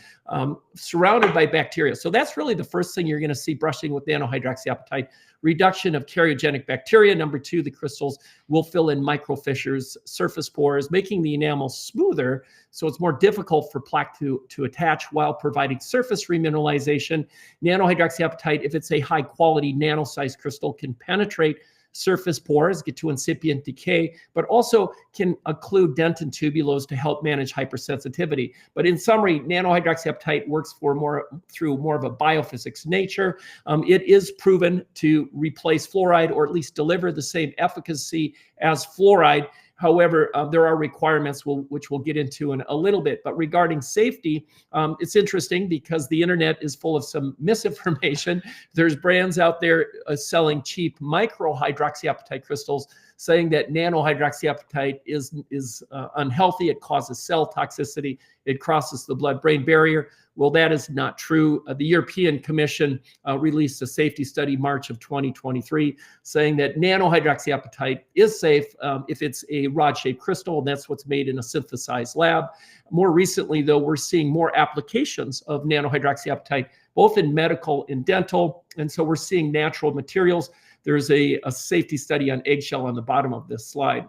surrounded by bacteria. So that's really the first thing you're going to see brushing with nanohydroxyapatite. Reduction of karyogenic bacteria. Number 2, the crystals will fill in microfissures, surface pores, making the enamel smoother, so it's more difficult for plaque to attach while providing surface remineralization. Nanohydroxyapatite, if it's a high-quality nano-sized crystal, can penetrate surface pores, get to incipient decay, but also can occlude dentin tubules to help manage hypersensitivity. But in summary, nanohydroxyapatite works through more of a biophysics nature. It is proven to replace fluoride, or at least deliver the same efficacy as fluoride. However, there are requirements which we'll get into in a little bit. But regarding safety, it's interesting because the internet is full of some misinformation. There's brands out there selling cheap microhydroxyapatite crystals saying that nanohydroxyapatite is unhealthy. It causes cell toxicity. It crosses the blood-brain barrier. Well, that is not true. The European Commission released a safety study March of 2023 saying that nanohydroxyapatite is safe if it's a rod-shaped crystal, and that's what's made in a synthesized lab. More recently, though, we're seeing more applications of nanohydroxyapatite, both in medical and dental, and so we're seeing natural materials. There's a safety study on eggshell on the bottom of this slide.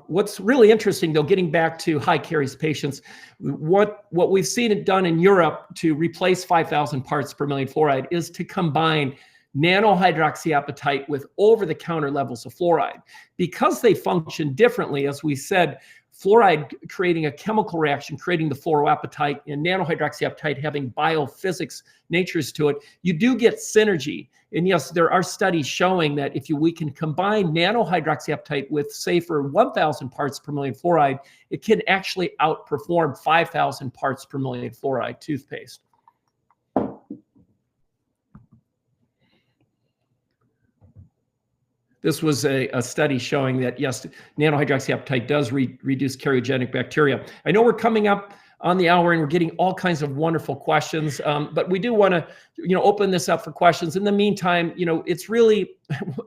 What's really interesting, though, getting back to high caries patients, what we've seen it done in Europe to replace 5,000 parts per million fluoride is to combine nanohydroxyapatite with over-the-counter levels of fluoride. Because they function differently, as we said, fluoride creating a chemical reaction, creating the fluoroapatite, and nanohydroxyapatite having biophysics natures to it, you do get synergy. And yes, there are studies showing that if we can combine nanohydroxyapatite with safer 1,000 parts per million fluoride, it can actually outperform 5,000 parts per million fluoride toothpaste. This was a study showing that, yes, nanohydroxyapatite does reduce karyogenic bacteria. I know we're coming up on the hour and we're getting all kinds of wonderful questions, but we do want to, open this up for questions. In the meantime, it's really,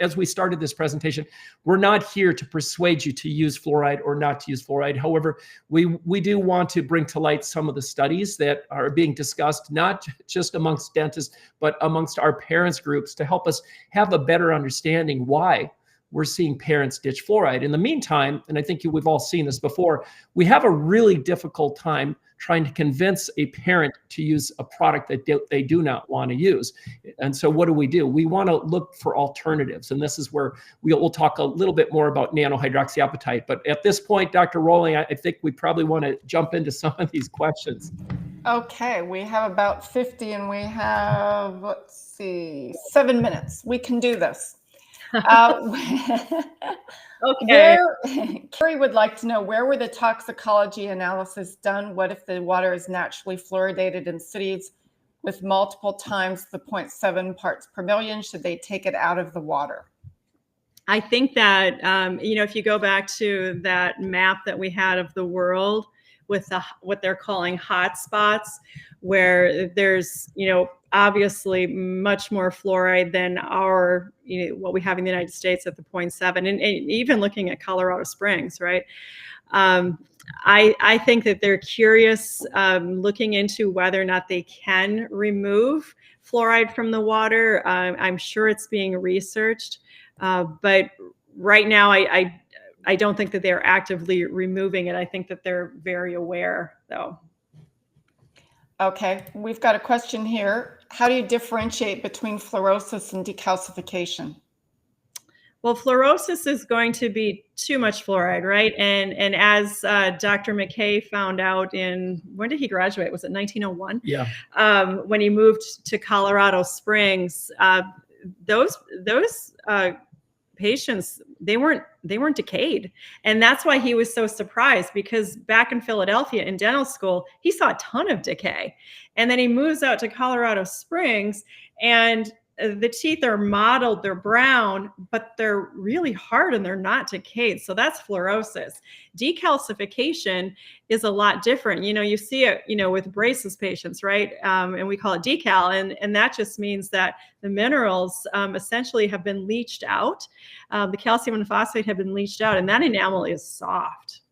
as we started this presentation, we're not here to persuade you to use fluoride or not to use fluoride. However, we do want to bring to light some of the studies that are being discussed, not just amongst dentists, but amongst our parents groups, to help us have a better understanding why we're seeing parents ditch fluoride. In the meantime, and I think we've all seen this before, we have a really difficult time trying to convince a parent to use a product that they do not want to use. And so what do? We want to look for alternatives. And this is where we'll talk a little bit more about nanohydroxyapatite. But at this point, Dr. Rowling, I think we probably want to jump into some of these questions. Okay, we have about 50 and we have, let's see, 7 minutes. We can do this. Okay. Carrie would like to know, where were the toxicology analysis done? What if the water is naturally fluoridated in cities with multiple times the 0.7 parts per million? Should they take it out of the water? I think that, if you go back to that map that we had of the world with what they're calling hot spots, where there's, obviously much more fluoride than what we have in the United States at the 0.7, and even looking at Colorado Springs, right? I think that they're curious, looking into whether or not they can remove fluoride from the water. I'm sure it's being researched, but right now I don't think that they're actively removing it. I think that they're very aware, though. Okay, we've got a question here. How do you differentiate between fluorosis and decalcification? Well, fluorosis is going to be too much fluoride, right? And as Dr. McKay found out when did he graduate? Was it 1901? Yeah. When he moved to Colorado Springs, those patients, they weren't decayed. And that's why he was so surprised, because back in Philadelphia in dental school, he saw a ton of decay. And then he moves out to Colorado Springs, and the teeth are mottled, they're brown, but they're really hard and they're not decayed. So that's fluorosis. Decalcification is a lot different. You see it, with braces patients, right? And we call it decal. And that just means that the minerals essentially have been leached out. The calcium and phosphate have been leached out, and that enamel is soft.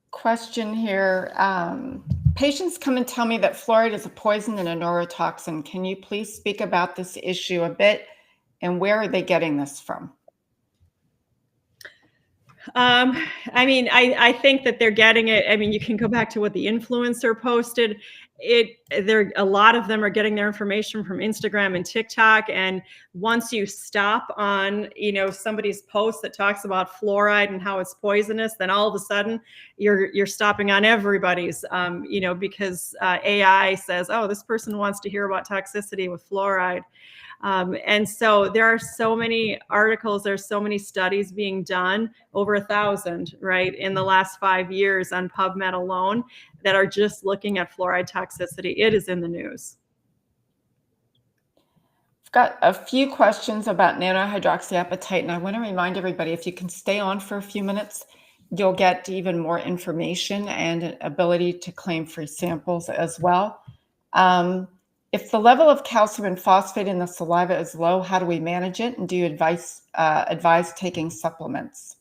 Question here. Patients come and tell me that fluoride is a poison and a neurotoxin. Can you please speak about this issue a bit, and where are they getting this from? I think that they're getting it. You can go back to what the influencer posted. A lot of them are getting their information from Instagram and TikTok. And once you stop on, somebody's post that talks about fluoride and how it's poisonous, then all of a sudden you're stopping on everybody's, because AI says, oh, this person wants to hear about toxicity with fluoride. And so there are so many articles, there's so many studies being done, over 1,000, right, in the last 5 years on PubMed alone, that are just looking at fluoride toxicity. It is in the news. I've got a few questions about nanohydroxyapatite, and I want to remind everybody, if you can stay on for a few minutes, you'll get even more information and an ability to claim free samples as well. If the level of calcium and phosphate in the saliva is low, how do we manage it? And do you advise taking supplements?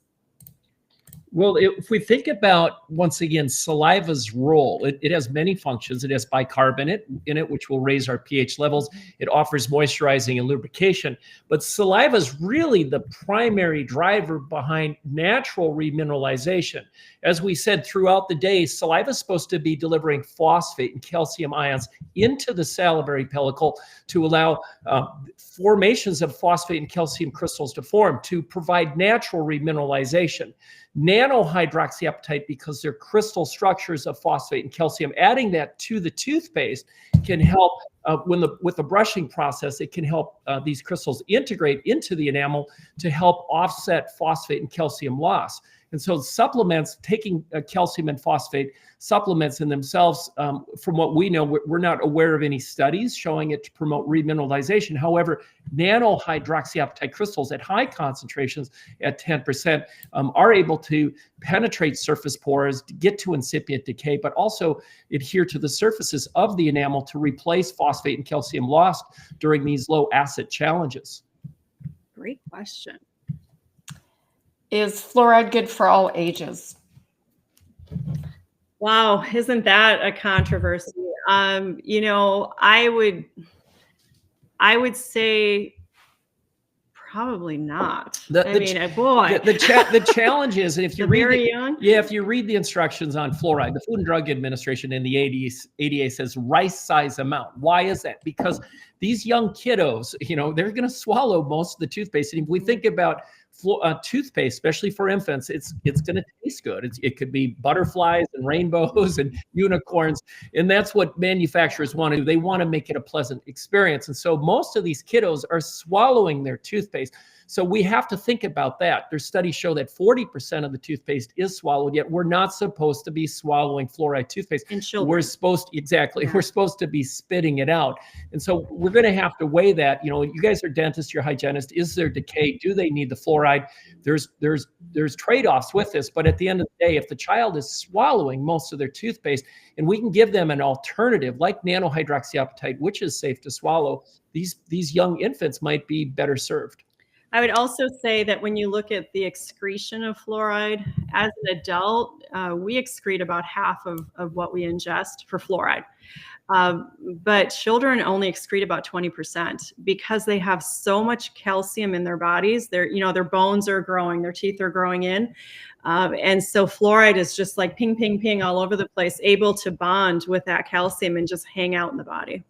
Well, if we think about, once again, saliva's role, it has many functions. It has bicarbonate in it, which will raise our pH levels. It offers moisturizing and lubrication. But saliva is really the primary driver behind natural remineralization. As we said throughout the day, saliva is supposed to be delivering phosphate and calcium ions into the salivary pellicle to allow formations of phosphate and calcium crystals to form, to provide natural remineralization. Nanohydroxyapatite, because they're crystal structures of phosphate and calcium, adding that to the toothpaste can help with the brushing process. It can help these crystals integrate into the enamel to help offset phosphate and calcium loss. And so supplements, taking calcium and phosphate supplements in themselves, from what we know, we're not aware of any studies showing it to promote remineralization. However, nanohydroxyapatite crystals at high concentrations at 10% are able to penetrate surface pores, get to incipient decay, but also adhere to the surfaces of the enamel to replace phosphate and calcium lost during these low acid challenges. Great question. Is fluoride good for all ages? Wow, isn't that a controversy? You know, I would say probably not. The challenge is, and if you read if you read the instructions on fluoride, the Food and Drug Administration in the ADA says rice size amount. Why is that? Because these young kiddos, you know, they're going to swallow most of the toothpaste. And if we think about toothpaste, especially for infants, it's going to taste good. It could be butterflies and rainbows and unicorns, and that's what manufacturers want to do. They want to make it a pleasant experience, and so most of these kiddos are swallowing their toothpaste. So we have to think about that. Their studies show that 40% of the toothpaste is swallowed, yet we're not supposed to be swallowing fluoride toothpaste. In children. We're supposed to be spitting it out. And so we're going to have to weigh that. You know, you guys are dentists, you're hygienists. Is there decay? Do they need the fluoride? There's trade-offs with this, but at the end of the day, if the child is swallowing most of their toothpaste and we can give them an alternative like nanohydroxyapatite, which is safe to swallow, these young infants might be better served. I would also say that when you look at the excretion of fluoride, as an adult, we excrete about half of what we ingest for fluoride. But children only excrete about 20% because they have so much calcium in their bodies. Their bones are growing, their teeth are growing in. And so fluoride is just like ping, ping, ping all over the place, able to bond with that calcium and just hang out in the body.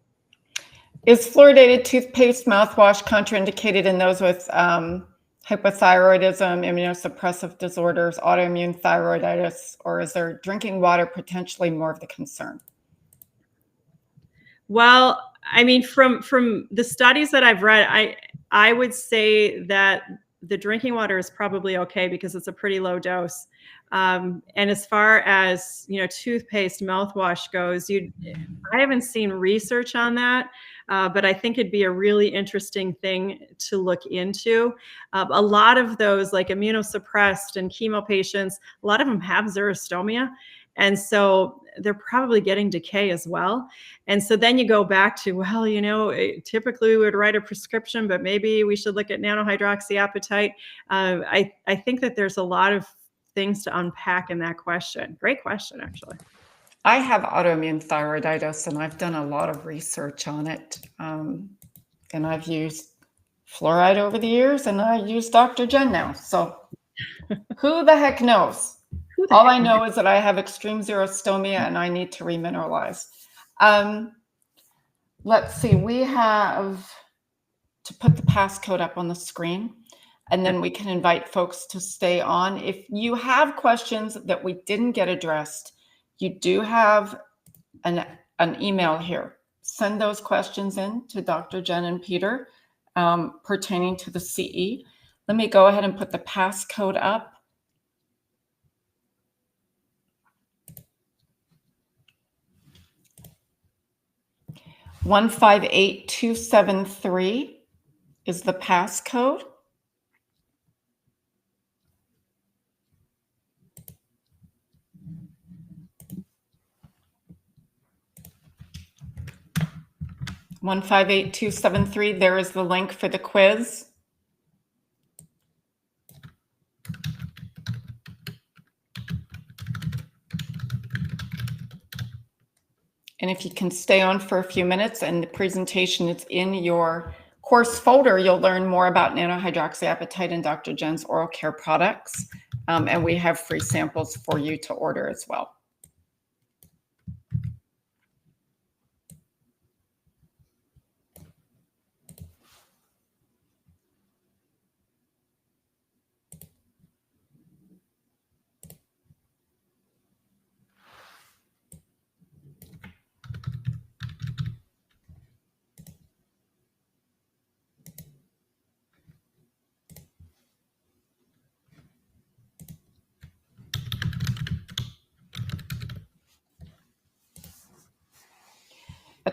Is fluoridated toothpaste mouthwash contraindicated in those with hypothyroidism, immunosuppressive disorders, autoimmune thyroiditis, or is their drinking water potentially more of the concern? Well, I mean, from the studies that I've read, I would say that the drinking water is probably okay because it's a pretty low dose. And as far as, you know, toothpaste mouthwash goes, I haven't seen research on that, but I think it'd be a really interesting thing to look into. A lot of those, like immunosuppressed and chemo patients, a lot of them have xerostomia. And so they're probably getting decay as well. And so then you go back to, well, you know, typically we would write a prescription, but maybe we should look at nanohydroxyapatite. I think that there's a lot of things to unpack in that question. Great question, actually. I have autoimmune thyroiditis, and I've done a lot of research on it. And I've used fluoride over the years, and I use Dr. Jen now. So who the heck knows? All I know is that I have extreme xerostomia and I need to remineralize. Let's see, we have to put the passcode up on the screen, and then we can invite folks to stay on. If you have questions that we didn't get addressed, you do have an email here. Send those questions in to Dr. Jen and Peter pertaining to the CE. Let me go ahead and put the passcode up. 158273 is the passcode. (158) There is the link for the quiz. And if you can stay on for a few minutes and the presentation is in your course folder, you'll learn more about nanohydroxyapatite and Dr. Jen's oral care products. And we have free samples for you to order as well.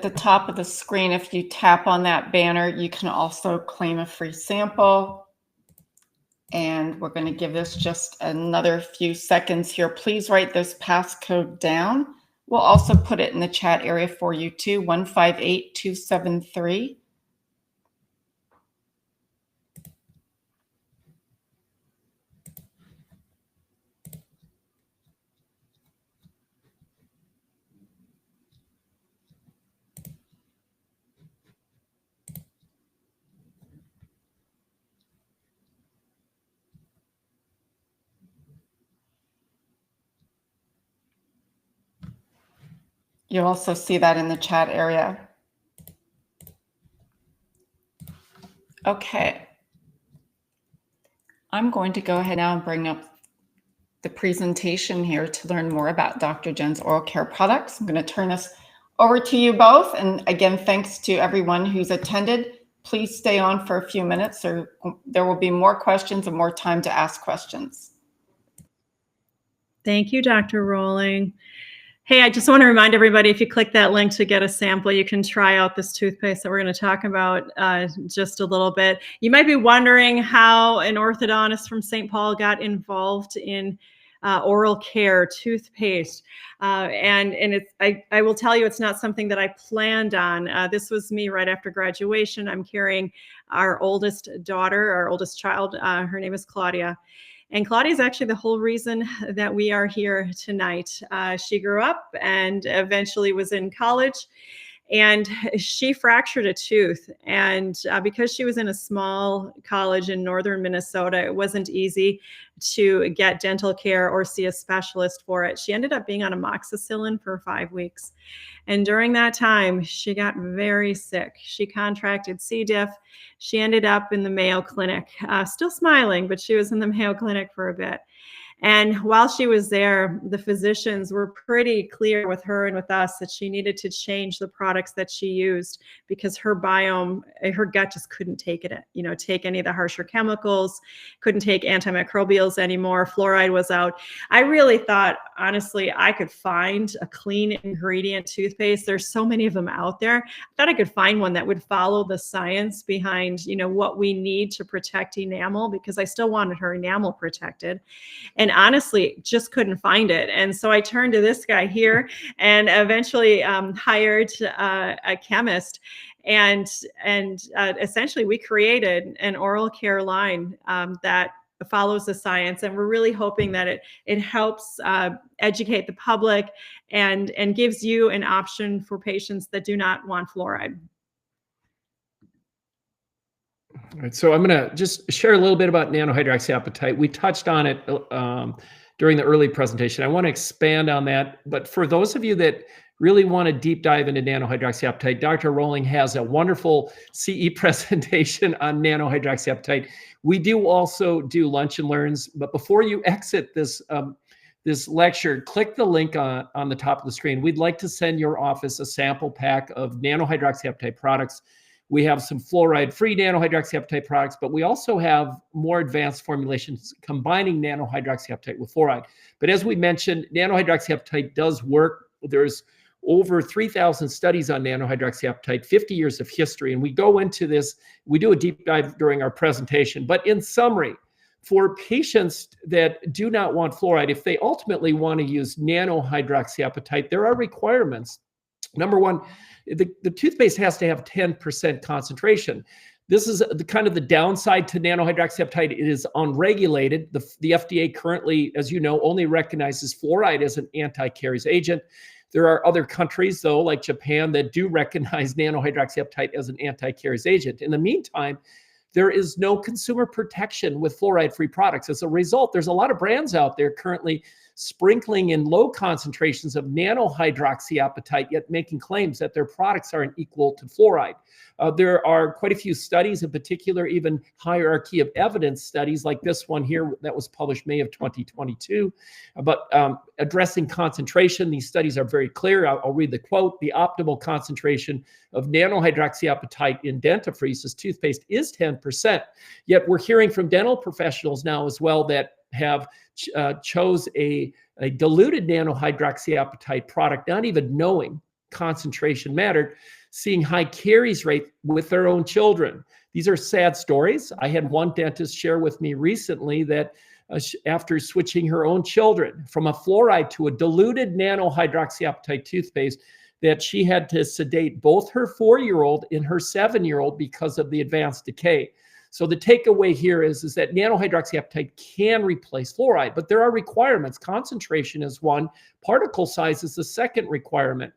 at the top of the screen, if you tap on that banner, you can also claim a free sample. And we're going to give this just another few seconds here. Please write this passcode down. We'll also put it in the chat area for you too, 158273. You'll also see that in the chat area. Okay. I'm going to go ahead now and bring up the presentation here to learn more about Dr. Jen's oral care products. I'm going to turn this over to you both. And again, thanks to everyone who's attended. Please stay on for a few minutes, or there will be more questions and more time to ask questions. Thank you, Dr. Rowling. Hey, I just want to remind everybody, if you click that link to get a sample, you can try out this toothpaste that we're going to talk about just a little bit. You might be wondering how an orthodontist from St. Paul got involved in oral care toothpaste. And I will tell you, it's not something that I planned on. This was me right after graduation. I'm carrying our oldest daughter, our oldest child. Her name is Claudia. And Claudia is actually the whole reason that we are here tonight. She grew up and eventually was in college, and she fractured a tooth. And because she was in a small college in northern Minnesota, it wasn't easy to get dental care or see a specialist for it. She ended up being on amoxicillin for 5 weeks. And during that time, she got very sick. She contracted C. diff. She ended up in the Mayo Clinic, still smiling, but she was in the Mayo Clinic for a bit. And while she was there, the physicians were pretty clear with her and with us that she needed to change the products that she used, because her biome, her gut just couldn't take it, take any of the harsher chemicals, couldn't take antimicrobials anymore. Fluoride was out. I really thought, honestly, I could find a clean ingredient toothpaste. There's so many of them out there. I thought I could find one that would follow the science behind, what we need to protect enamel, because I still wanted her enamel protected. And honestly, just couldn't find it. And so I turned to this guy here and eventually hired a chemist. And essentially, we created an oral care line that follows the science. And we're really hoping that it helps educate the public and gives you an option for patients that do not want fluoride. All right, so I'm going to just share a little bit about nanohydroxyapatite. We touched on it during the early presentation. I want to expand on that. But for those of you that really want to deep dive into nanohydroxyapatite, Dr. Rowling has a wonderful CE presentation on nanohydroxyapatite. We do also do lunch and learns. But before you exit this this lecture, click the link on the top of the screen. We'd like to send your office a sample pack of nanohydroxyapatite products. We have some fluoride-free nanohydroxyapatite products, but we also have more advanced formulations combining nanohydroxyapatite with fluoride. But as we mentioned, nanohydroxyapatite does work. There's over 3,000 studies on nanohydroxyapatite, 50 years of history. And we go into this, we do a deep dive during our presentation. But in summary, for patients that do not want fluoride, if they ultimately want to use nanohydroxyapatite, there are requirements. Number one, the toothpaste has to have 10% concentration. This is the kind of the downside to nanohydroxyapatite. It is unregulated. The FDA currently, as you know, only recognizes fluoride as an anti-caries agent. There are other countries, though, like Japan, that do recognize nanohydroxyapatite as an anti-caries agent. In the meantime, there is no consumer protection with fluoride-free products. As a result, there's a lot of brands out there currently sprinkling in low concentrations of nanohydroxyapatite, yet making claims that their products aren't equal to fluoride. There are quite a few studies, in particular, even hierarchy of evidence studies like this one here that was published May of 2022, about addressing concentration. These studies are very clear. I'll read the quote. The optimal concentration of nanohydroxyapatite in dentifrice's toothpaste is 10%. Yet we're hearing from dental professionals now as well that have chose a diluted nanohydroxyapatite product, not even knowing concentration mattered, seeing high caries rate with their own children. These are sad stories. I had one dentist share with me recently that after switching her own children from a fluoride to a diluted nanohydroxyapatite toothpaste, that she had to sedate both her 4-year-old and her 7-year-old because of the advanced decay. So the takeaway here is that nanohydroxyapatite can replace fluoride, but there are requirements. Concentration is one, particle size is the second requirement.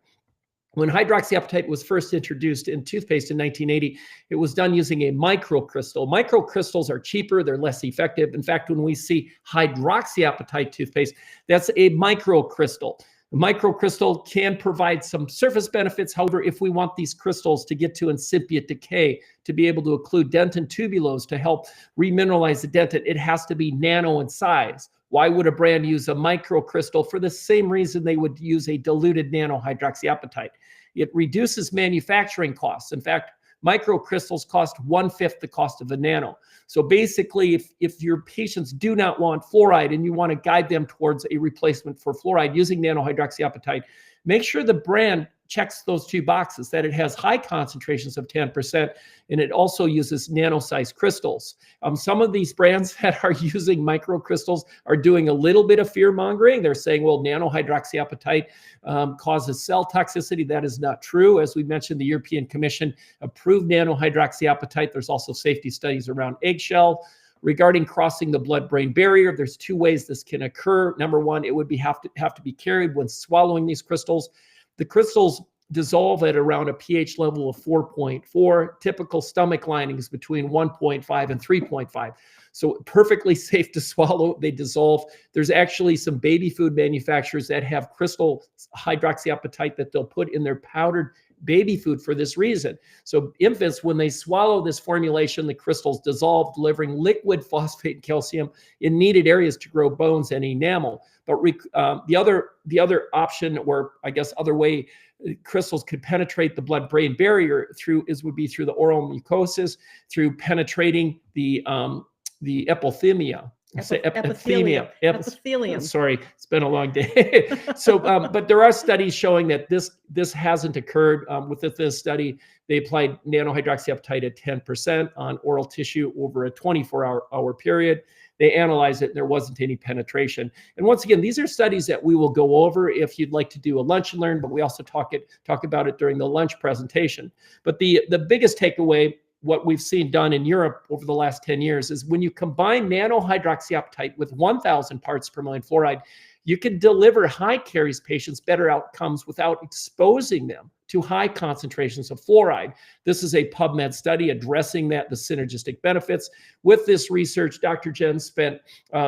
When hydroxyapatite was first introduced in toothpaste in 1980, it was done using a microcrystal. Microcrystals are cheaper, they're less effective. In fact, when we see hydroxyapatite toothpaste, that's a microcrystal. The microcrystal can provide some surface benefits. However, if we want these crystals to get to incipient decay, to be able to occlude dentin tubules to help remineralize the dentin, it has to be nano in size. Why would a brand use a microcrystal? For the same reason they would use a diluted nanohydroxyapatite. It reduces manufacturing costs. In fact, microcrystals cost 1/5 the cost of a nano. So basically, if your patients do not want fluoride and you want to guide them towards a replacement for fluoride using nanohydroxyapatite, make sure the brand checks those 2 boxes, that it has high concentrations of 10%, and it also uses nano-sized crystals. Some of these brands that are using microcrystals are doing a little bit of fear-mongering. They're saying, well, nanohydroxyapatite causes cell toxicity. That is not true. As we mentioned, the European Commission approved nanohydroxyapatite. There's also safety studies around eggshell. Regarding crossing the blood-brain barrier, there's 2 ways this can occur. Number one, it would have to be carried when swallowing these crystals. The crystals dissolve at around a pH level of 4.4. Typical stomach lining is between 1.5 and 3.5. So perfectly safe to swallow. They dissolve. There's actually some baby food manufacturers that have crystal hydroxyapatite that they'll put in their powdered baby food for this reason. So infants, when they swallow this formulation, the crystals dissolve, delivering liquid phosphate and calcium in needed areas to grow bones and enamel. But the other option, or I guess other way crystals could penetrate the blood-brain barrier would be through the oral mucosas, through penetrating the epithemia. Epithelium. Sorry, it's been a long day. So, but there are studies showing that this hasn't occurred. With this study, they applied nanohydroxyapatite at 10% on oral tissue over a 24-hour period. They analyzed it, and there wasn't any penetration. And once again, these are studies that we will go over if you'd like to do a lunch and learn, but we also talk about it during the lunch presentation. But the biggest takeaway, what we've seen done in Europe over the last 10 years, is when you combine nanohydroxyapatite with 1,000 parts per million fluoride, you can deliver high caries patients better outcomes without exposing them to high concentrations of fluoride. This is a PubMed study addressing the synergistic benefits. With this research, Dr. Jen spent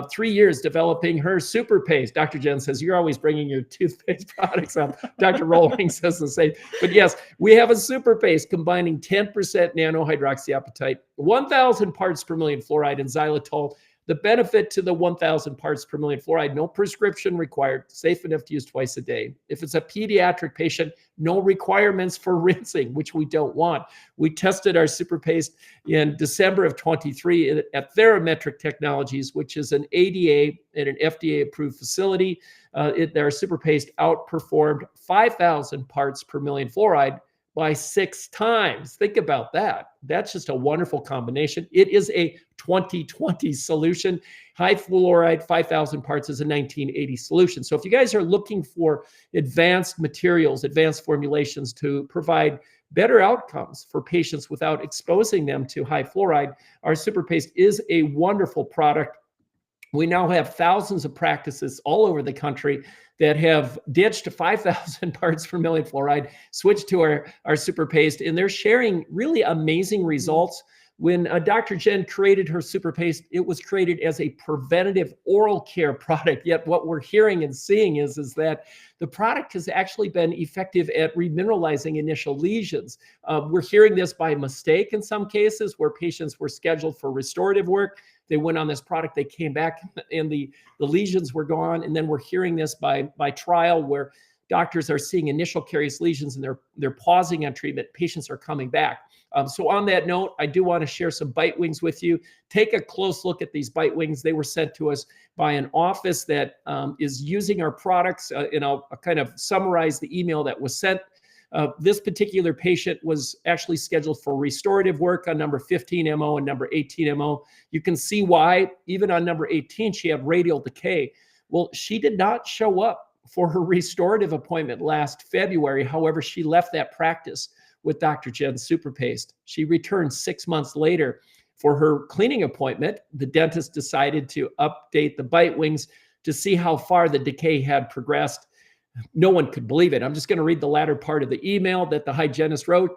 3 years developing her super paste. Dr. Jen says, you're always bringing your toothpaste products up. Dr. Rolling says the same. But yes, we have a super paste combining 10% nanohydroxyapatite, 1,000 parts per million fluoride, and xylitol. The benefit to the 1,000 parts per million fluoride, no prescription required, safe enough to use twice a day. If it's a pediatric patient, no requirements for rinsing, which we don't want. We tested our super paste in December of 23 at Therametric Technologies, which is an ADA and an FDA approved facility. Our super paste outperformed 5,000 parts per million fluoride by 6 times. Think about that. That's just a wonderful combination. It is a 2020 solution. High fluoride, 5,000 parts is a 1980 solution. So if you guys are looking for advanced materials, advanced formulations to provide better outcomes for patients without exposing them to high fluoride, our super paste is a wonderful product. We now have thousands of practices all over the country that have ditched 5,000 parts per million fluoride, switched to our super paste, and they're sharing really amazing results. When Dr. Jen created her super paste, it was created as a preventative oral care product. Yet what we're hearing and seeing is that the product has actually been effective at remineralizing initial lesions. We're hearing this by mistake in some cases where patients were scheduled for restorative work. They went on this product, they came back, and the lesions were gone. And then we're hearing this by trial where doctors are seeing initial carious lesions and they're pausing on treatment. Patients are coming back. So on that note, I do want to share some bite wings with you. Take a close look at these bite wings. They were sent to us by an office that is using our products. And I'll kind of summarize the email that was sent. This particular patient was actually scheduled for restorative work on number 15 MO and number 18 MO. You can see why, even on number 18, she had radial decay. Well, she did not show up for her restorative appointment last February. However, she left that practice with Dr. Jen's super paste. She returned 6 months later for her cleaning appointment. The dentist decided to update the bite wings to see how far the decay had progressed. No one could believe it. I'm just going to read the latter part of the email that the hygienist wrote.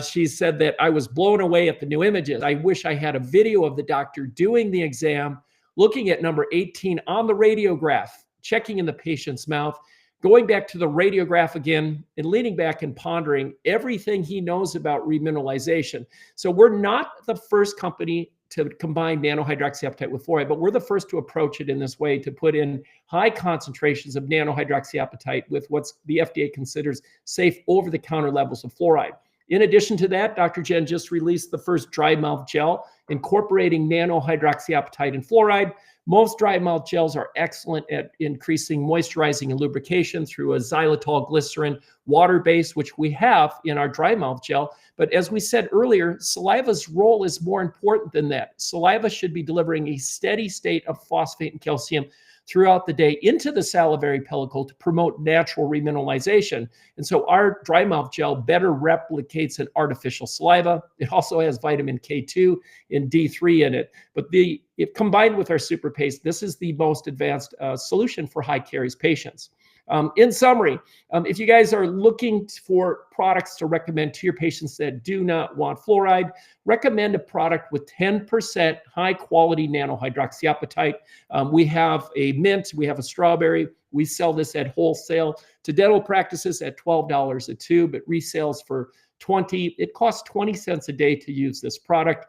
She said that I was blown away at the new images. I wish I had a video of the doctor doing the exam, looking at number 18 on the radiograph, checking in the patient's mouth, going back to the radiograph again, and leaning back and pondering everything he knows about remineralization. So we're not the first company to combine nanohydroxyapatite with fluoride, but we're the first to approach it in this way, to put in high concentrations of nanohydroxyapatite with what's the FDA considers safe over-the-counter levels of fluoride. In addition to that, Dr. Jen just released the first dry mouth gel incorporating nanohydroxyapatite and fluoride. Most dry mouth gels are excellent at increasing moisturizing and lubrication through a xylitol glycerin water base, which we have in our dry mouth gel. But as we said earlier, saliva's role is more important than that. Saliva should be delivering a steady state of phosphate and calcium throughout the day into the salivary pellicle to promote natural remineralization. And so our dry mouth gel better replicates an artificial saliva. It also has vitamin K2 and D3 in it. But if combined with our super paste, this is the most advanced solution for high caries patients. In summary, if you guys are looking for products to recommend to your patients that do not want fluoride, recommend a product with 10% high quality nanohydroxyapatite. We have a mint, we have a strawberry. We sell this at wholesale to dental practices at $12 a tube. It resales for $20. It costs 20 cents a day to use this product.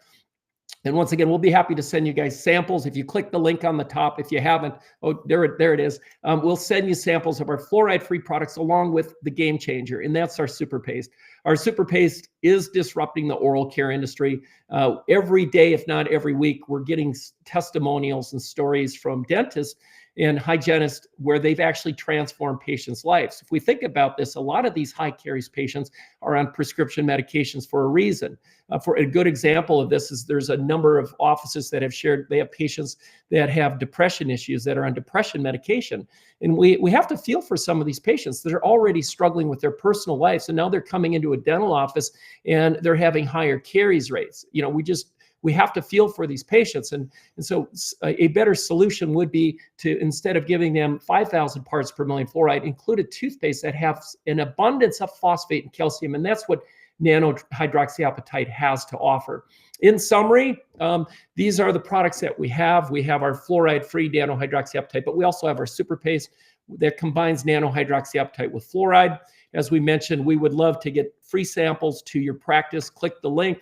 And once again, we'll be happy to send you guys samples. If you click the link on the top, if you haven't, oh, there it is. We'll send you samples of our fluoride-free products along with the game changer, and that's our super paste. Our super paste is disrupting the oral care industry. Every day, if not every week, we're getting testimonials and stories from dentists and hygienists where they've actually transformed patients' lives. If we think about this, a lot of these high caries patients are on prescription medications for a reason. For a good example of this is there's a number of offices that have shared, they have patients that have depression issues that are on depression medication. And we have to feel for some of these patients that are already struggling with their personal lives. And now they're coming into a dental office and they're having higher caries rates. You know, we have to feel for these patients. And so a better solution would be to, instead of giving them 5,000 parts per million fluoride, include a toothpaste that has an abundance of phosphate and calcium. And that's what nanohydroxyapatite has to offer. In summary, these are the products that we have. We have our fluoride-free nanohydroxyapatite, but we also have our super paste that combines nanohydroxyapatite with fluoride. As we mentioned, we would love to get free samples to your practice. Click the link.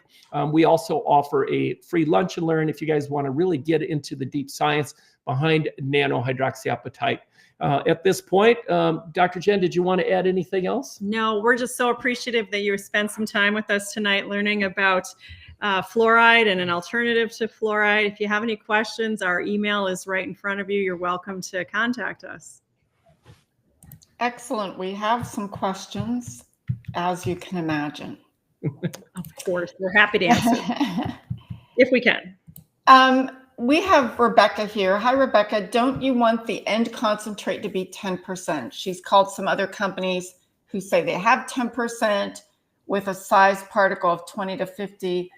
We also offer a free lunch and learn if you guys want to really get into the deep science behind nanohydroxyapatite. At this point, Dr. Jen, did you want to add anything else? No, we're just so appreciative that you spent some time with us tonight learning about fluoride and an alternative to fluoride. If you have any questions, our email is right in front of you. You're welcome to contact us. Excellent. We have some questions, as you can imagine. Of course, we're happy to answer if we can. We have Rebecca here. Hi, Rebecca. Don't you want the end concentrate to be 10%? She's called some other companies who say they have 10% with a size particle of 20 to 50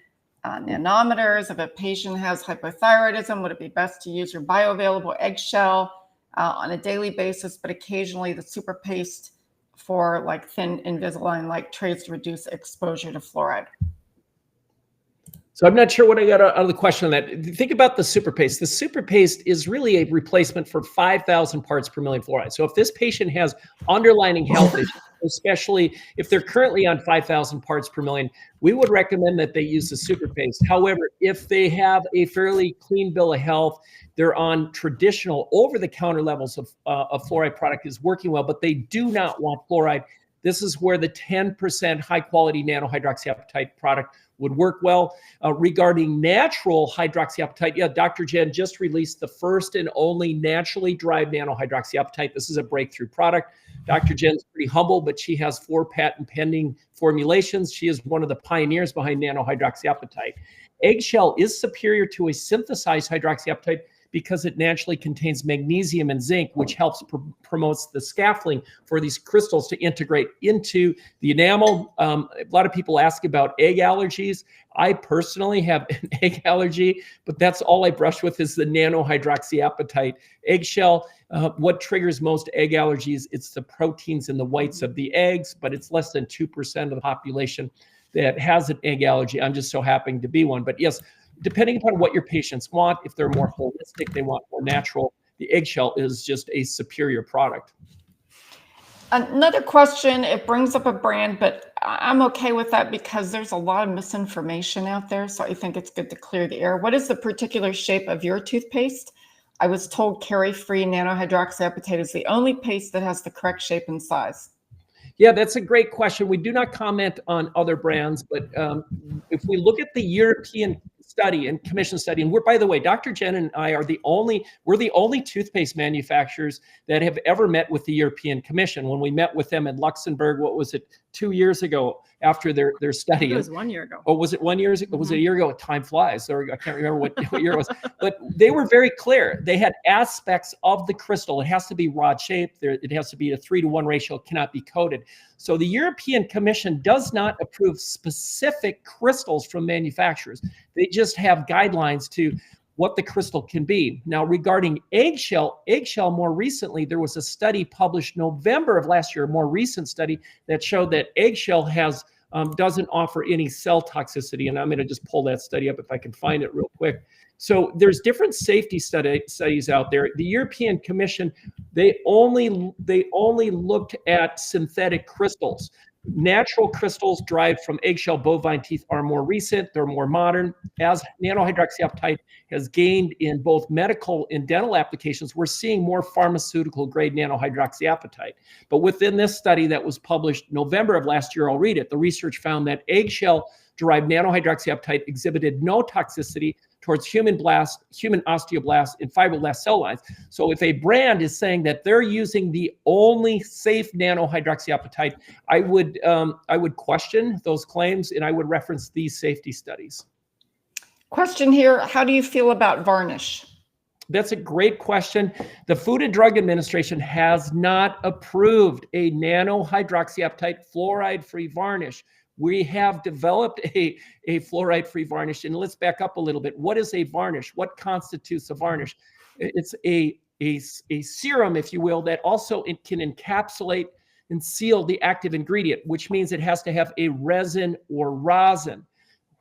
nanometers. If a patient has hypothyroidism, would it be best to use your bioavailable eggshell on a daily basis, but occasionally the super paste for like thin Invisalign-like trays to reduce exposure to fluoride? So I'm not sure what I got out of the question on that. Think about the super paste. The super paste is really a replacement for 5,000 parts per million fluoride. So if this patient has underlying health issues, especially if they're currently on 5,000 parts per million, we would recommend that they use the super paste. However, if they have a fairly clean bill of health, they're on traditional over-the-counter levels of fluoride product is working well, but they do not want fluoride. This is where the 10% high-quality nanohydroxyapatite product would work well. Regarding natural hydroxyapatite, yeah, Dr. Jen just released the first and only naturally dried nanohydroxyapatite. This is a breakthrough product. Dr. Jen's pretty humble, but she has 4 patent pending formulations. She is one of the pioneers behind nanohydroxyapatite. Eggshell is superior to a synthesized hydroxyapatite because it naturally contains magnesium and zinc, which helps promotes the scaffolding for these crystals to integrate into the enamel. A lot of people ask about egg allergies. I personally have an egg allergy, but that's all I brush with is the nanohydroxyapatite. Eggshell, what triggers most egg allergies? It's the proteins in the whites of the eggs, but it's less than 2% of the population that has an egg allergy. I'm just so happy to be one. But yes, depending upon what your patients want, if they're more holistic, they want more natural, the eggshell is just a superior product. Another question, it brings up a brand, but I'm okay with that because there's a lot of misinformation out there. So I think it's good to clear the air. What is the particular shape of your toothpaste? I was told Carie-free nanohydroxyapatite is the only paste that has the correct shape and size. Yeah, that's a great question. We do not comment on other brands, but if we look at the European study and commission study, and we're, by the way, Dr. Jen and I are we're the only toothpaste manufacturers that have ever met with the European Commission. When we met with them in Luxembourg, what was it, 2 years ago after their study? It was 1 year ago. Oh, was it 1 year ago? Was it a year ago? Time flies. I can't remember what year it was, but they were very clear. They had aspects of the crystal. It has to be rod shaped. It has to be a 3-to-1 ratio. It cannot be coated. So the European Commission does not approve specific crystals from manufacturers. They just have guidelines to what the crystal can be. Now, regarding eggshell, more recently, there was a study published November of last year, a more recent study that showed that eggshell doesn't offer any cell toxicity. And I'm going to just pull that study up if I can find it real quick. So there's different safety studies out there. The European Commission, they only looked at synthetic crystals. Natural crystals derived from eggshell bovine teeth are more recent, they're more modern. As nanohydroxyapatite has gained in both medical and dental applications, we're seeing more pharmaceutical grade nanohydroxyapatite. But within this study that was published November of last year, I'll read it, the research found that eggshell derived nanohydroxyapatite exhibited no toxicity towards human osteoblasts and fibroblast cell lines. So if a brand is saying that they're using the only safe nanohydroxyapatite, I would question those claims and I would reference these safety studies. Question here, how do you feel about varnish? That's a great question. The Food and Drug Administration has not approved a nanohydroxyapatite fluoride-free varnish. We have developed a fluoride-free varnish. And let's back up a little bit. What is a varnish? What constitutes a varnish? It's a serum, if you will, that also it can encapsulate and seal the active ingredient, which means it has to have a resin or rosin.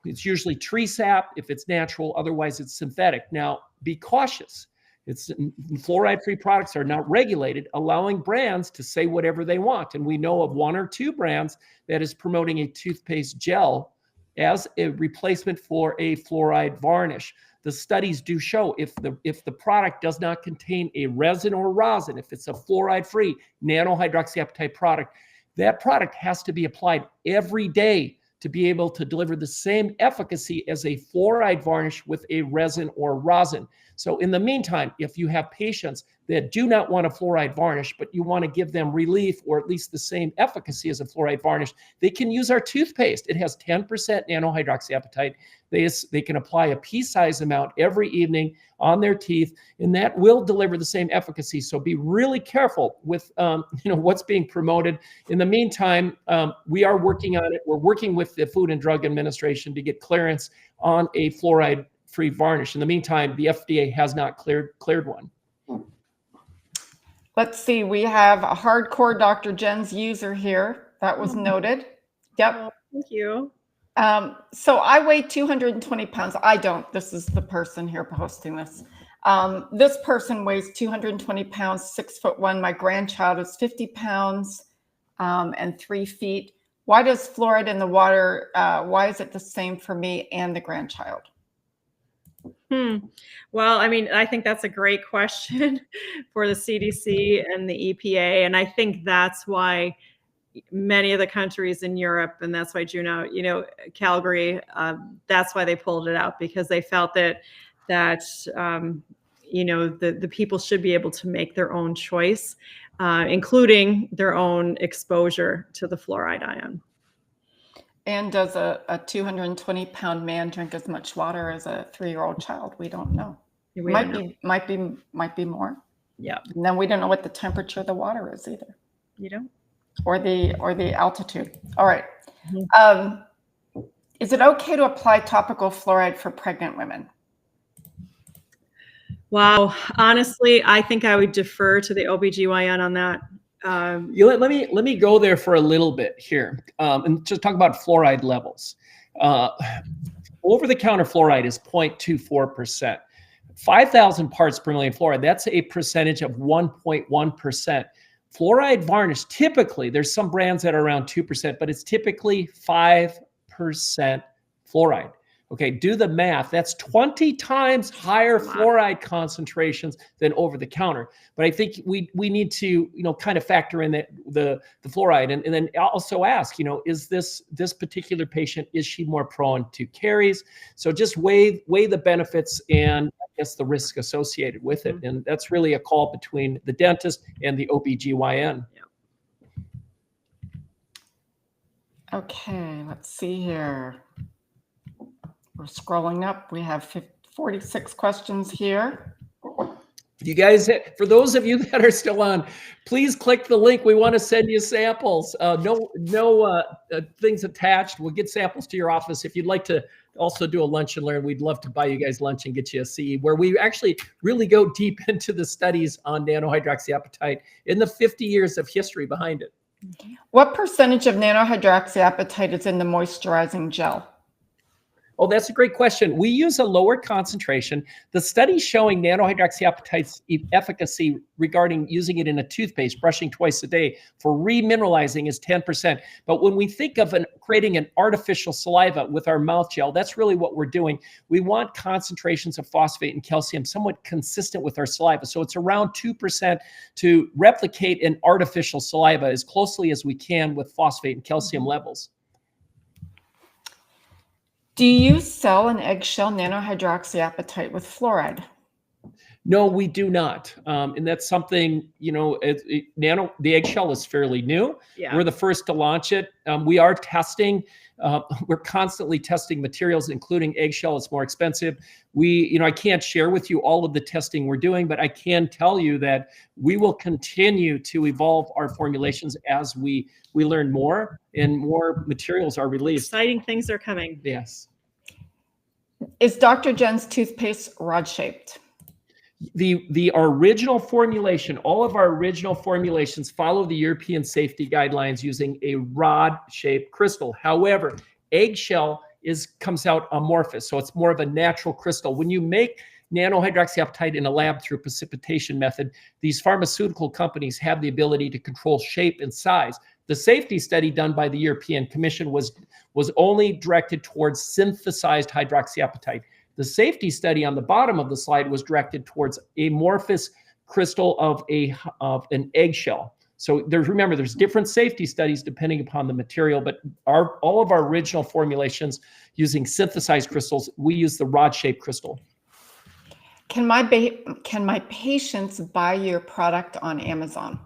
It's usually tree sap if it's natural, otherwise it's synthetic. Now, be cautious. Fluoride-free products are not regulated, allowing brands to say whatever they want. And we know of 1 or 2 brands that is promoting a toothpaste gel as a replacement for a fluoride varnish. The studies do show if the product does not contain a resin or rosin, if it's a fluoride-free nanohydroxyapatite product, that product has to be applied every day to be able to deliver the same efficacy as a fluoride varnish with a resin or rosin. So in the meantime, if you have patients that do not want a fluoride varnish, but you want to give them relief or at least the same efficacy as a fluoride varnish, they can use our toothpaste. It has 10% nanohydroxyapatite. They can apply a pea-sized amount every evening on their teeth, and that will deliver the same efficacy. So be really careful with what's being promoted. In the meantime, we are working on it. We're working with the Food and Drug Administration to get clearance on a fluoride-free varnish. In the meantime, the FDA has not cleared one. Let's see, we have a hardcore Dr. Jen's user here. That was noted. Yep. Oh, thank you. So I weigh 220 pounds. I don't. This is the person here posting this. This person weighs 220 pounds, 6'1". My grandchild is 50 pounds and 3 feet. Why does fluoride in the water, why is it the same for me and the grandchild? Well, I mean, I think that's a great question for the CDC and the EPA. And I think that's why, many of the countries in Europe, and that's why Juneau, Calgary, that's why they pulled it out, because they felt that the people should be able to make their own choice, including their own exposure to the fluoride ion. And does a 220-pound man drink as much water as a 3-year-old child? We don't know. Might be more. Yeah. And then we don't know what the temperature of the water is either. You don't? Or the altitude. All right. Mm-hmm. Is it okay to apply topical fluoride for pregnant women? Wow. Honestly, I think I would defer to the OBGYN on that. Let me go there for a little bit here, and just talk about fluoride levels. Over-the-counter fluoride is 0.24%. 5,000 parts per million fluoride, that's a percentage of 1.1%. Fluoride varnish, typically, there's some brands that are around 2%, but it's typically 5% fluoride. Okay, do the math. That's 20 times higher fluoride concentrations than over the counter. But I think we need to, kind of factor in the fluoride, and then also ask, is this particular patient, is she more prone to caries? So just weigh the benefits and I guess the risk associated with it. And that's really a call between the dentist and the OBGYN. Okay, let's see here. We're scrolling up. We have 46 questions here. You guys, for those of you that are still on, please click the link. We want to send you samples. No things attached. We'll get samples to your office. If you'd like to also do a lunch and learn, we'd love to buy you guys lunch and get you a CE, where we actually really go deep into the studies on nanohydroxyapatite in the 50 years of history behind it. What percentage of nanohydroxyapatite is in the moisturizing gel? Oh, that's a great question. We use a lower concentration. The study showing nanohydroxyapatite's efficacy regarding using it in a toothpaste, brushing twice a day for remineralizing is 10%. But when we think of creating an artificial saliva with our mouth gel, that's really what we're doing. We want concentrations of phosphate and calcium somewhat consistent with our saliva. So it's around 2% to replicate an artificial saliva as closely as we can with phosphate and calcium levels. Do you sell an eggshell nanohydroxyapatite with fluoride? No, we do not. And that's something, the eggshell is fairly new. Yeah. We're the first to launch it. We are testing. We're constantly testing materials, including eggshell. It's more expensive. I can't share with you all of the testing we're doing, but I can tell you that we will continue to evolve our formulations as we learn more and more materials are released. Exciting things are coming. Yes. Is Dr. Jen's toothpaste rod-shaped? The original formulation, all of our original formulations follow the European safety guidelines using a rod-shaped crystal. However, eggshell comes out amorphous, so it's more of a natural crystal. When you make nanohydroxyapatite in a lab through precipitation method, these pharmaceutical companies have the ability to control shape and size. The safety study done by the European Commission was only directed towards synthesized hydroxyapatite. The safety study on the bottom of the slide was directed towards amorphous crystal of an eggshell. So remember, there's different safety studies depending upon the material, but all of our original formulations using synthesized crystals, we use the rod-shaped crystal. Can my patients buy your product on Amazon?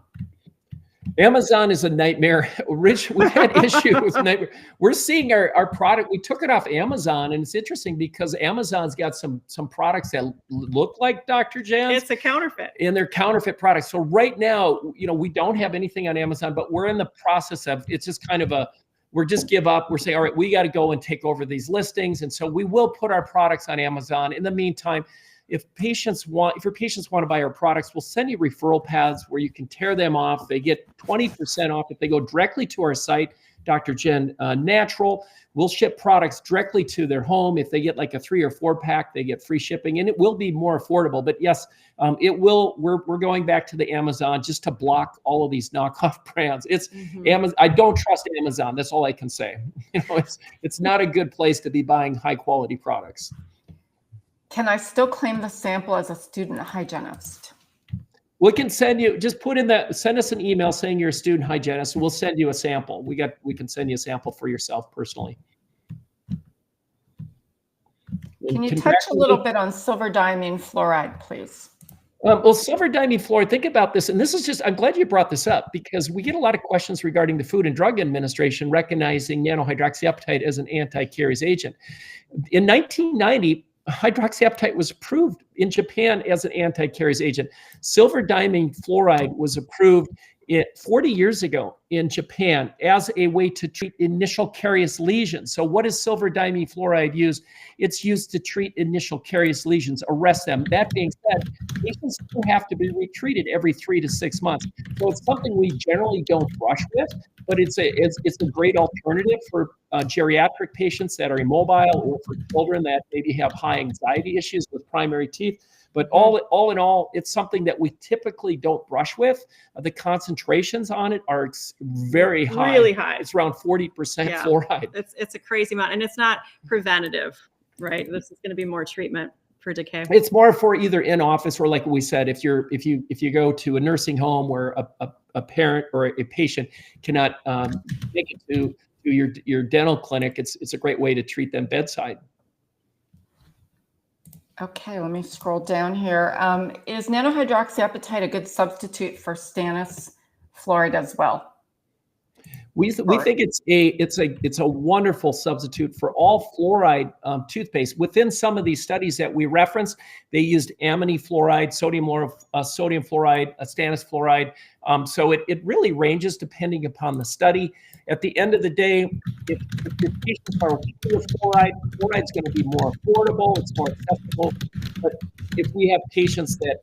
Amazon is a nightmare. Rich, we've had issues with nightmare. We're seeing our product. We took it off Amazon, and it's interesting because Amazon's got some products that look like Dr. Jan's. It's a counterfeit. And they're counterfeit products. So right now, we don't have anything on Amazon, but we're in the process of, it's just kind of we're just give up. We're saying, all right, we got to go and take over these listings. And so we will put our products on Amazon. In the meantime, if your patients want to buy our products, we'll send you referral paths where you can tear them off. They get 20% off if they go directly to our site, Dr. Jen Natural. We'll ship products directly to their home. If they get like a 3 or 4 pack, they get free shipping, and it will be more affordable. But yes, it will. We're going back to the Amazon just to block all of these knockoff brands. It's Amazon. I don't trust Amazon. That's all I can say. It's not a good place to be buying high quality products. Can I still claim the sample as a student hygienist? We can send you, just put in that, send us an email saying you're a student hygienist, and we'll send you a sample. We can send you a sample for yourself personally. Can you touch a little bit on silver diamine fluoride, please? Well, silver diamine fluoride, think about this, and this is just, I'm glad you brought this up because we get a lot of questions regarding the Food and Drug Administration recognizing nanohydroxyapatite as an anti-caries agent. In 1990, hydroxyapatite was approved in Japan as an anti-caries agent. Silver diamine fluoride was approved 40 years ago in Japan as a way to treat initial carious lesions. So what is silver diamine fluoride used? It's used to treat initial carious lesions, arrest them. That being said, patients do have to be retreated every 3 to 6 months. So it's something we generally don't brush with, but it's a great alternative for geriatric patients that are immobile or for children that maybe have high anxiety issues with primary teeth. But all in all, it's something that we typically don't brush with. The concentrations on it are very high. Really high. It's around 40% fluoride. It's a crazy amount, and it's not preventative, right? This is going to be more treatment for decay. It's more for either in office or, like we said, if you go to a nursing home where a parent or a patient cannot make it to your dental clinic, it's a great way to treat them bedside. Okay, let me scroll down here. Is nanohydroxyapatite a good substitute for stannous fluoride as well? We think it's a wonderful substitute for all fluoride toothpaste. Within some of these studies that we referenced, they used amine fluoride, sodium fluoride, stannous fluoride. So it really ranges depending upon the study. At the end of the day, if your patients are weaker with fluoride, fluoride's going to be more affordable, it's more accessible. But if we have patients that,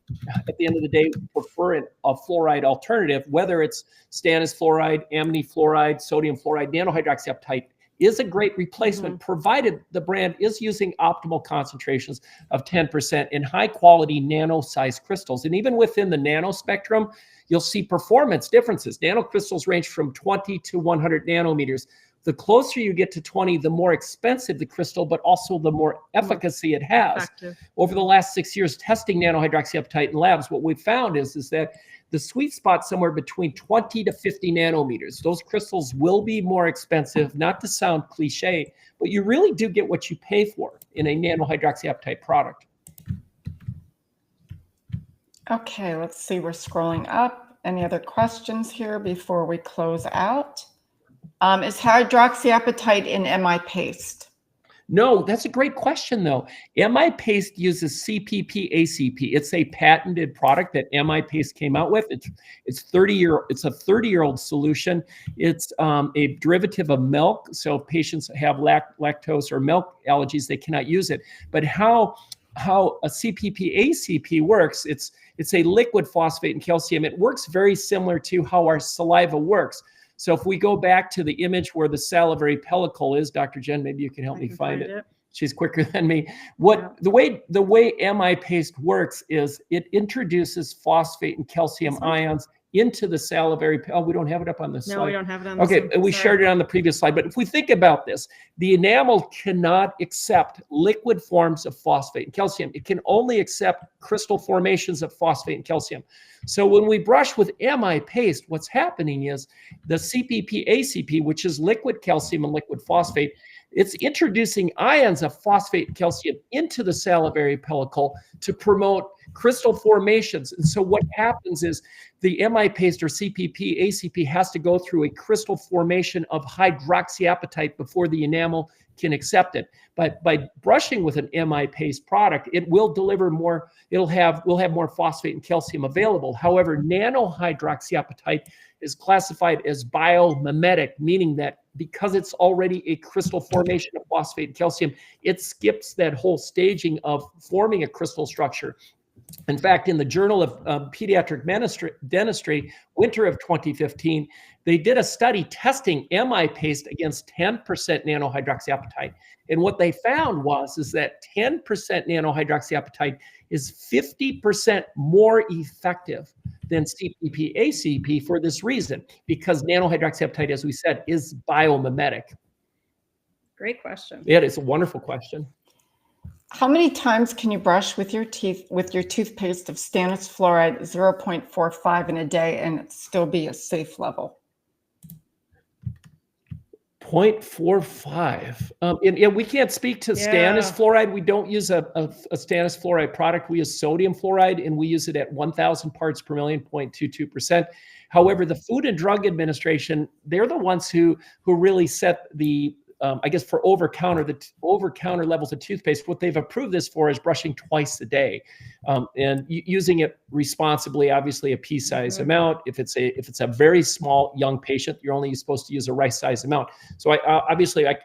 at the end of the day, prefer a fluoride alternative, whether it's stannous fluoride, amine fluoride, sodium fluoride, nanohydroxyapatite is a great replacement, provided the brand is using optimal concentrations of 10% in high-quality nano-sized crystals. And even within the nano spectrum, you'll see performance differences. Nanocrystals range from 20 to 100 nanometers. The closer you get to 20, the more expensive the crystal, but also the more efficacy it has. Effective. Over the last 6 years testing nanohydroxyapatite in labs, what we've found is that the sweet spot somewhere between 20 to 50 nanometers. Those crystals will be more expensive, not to sound cliche, but you really do get what you pay for in a nanohydroxyapatite product. Okay, let's see, we're scrolling up. Any other questions here before we close out? Is hydroxyapatite in MI paste? No, that's a great question though. MI Paste uses CPP-ACP. It's a patented product that MI Paste came out with. It's a 30-year-old solution. It's a derivative of milk. So if patients have lactose or milk allergies, they cannot use it. But how a CPP-ACP works, it's a liquid phosphate and calcium. It works very similar to how our saliva works. So if we go back to the image where the salivary pellicle is, Dr. Jen, maybe you can help me find it. She's quicker than me. The way MI Paste works is it introduces phosphate and calcium ions into the salivary. Oh, we don't have it up on this slide. No, we don't have it on this. Okay, we shared it on the previous slide. But if we think about this, the enamel cannot accept liquid forms of phosphate and calcium. It can only accept crystal formations of phosphate and calcium. So when we brush with MI Paste, what's happening is the CPP-ACP, which is liquid calcium and liquid phosphate, it's introducing ions of phosphate and calcium into the salivary pellicle to promote crystal formations. And so what happens is the MI Paste or CPP-ACP has to go through a crystal formation of hydroxyapatite before the enamel can accept it. But by brushing with an MI Paste product, it will deliver more, we'll have more phosphate and calcium available. However, nanohydroxyapatite is classified as biomimetic, meaning that because it's already a crystal formation of phosphate and calcium, it skips that whole staging of forming a crystal structure. In fact, in the Journal of Pediatric Dentistry, winter of 2015, they did a study testing MI Paste against 10% nanohydroxyapatite. And what they found is that 10% nanohydroxyapatite is 50% more effective than CPP-ACP for this reason, because nanohydroxyapatite, as we said, is biomimetic. Great question. Yeah, it's a wonderful question. How many times can you brush with your teeth with your toothpaste of stannous fluoride 0.45 in a day and it still be a safe level? 0.45. And we can't speak to stannous fluoride. We don't use a stannous fluoride product. We use sodium fluoride, and we use it at 1,000 parts per million, 0.22%. However, the Food and Drug Administration, they're the ones who really set the I guess for over-counter levels of toothpaste. What they've approved this for is brushing twice a day, and using it responsibly. Obviously, a pea-size amount. If it's a very small young patient, you're only supposed to use a rice-size amount. So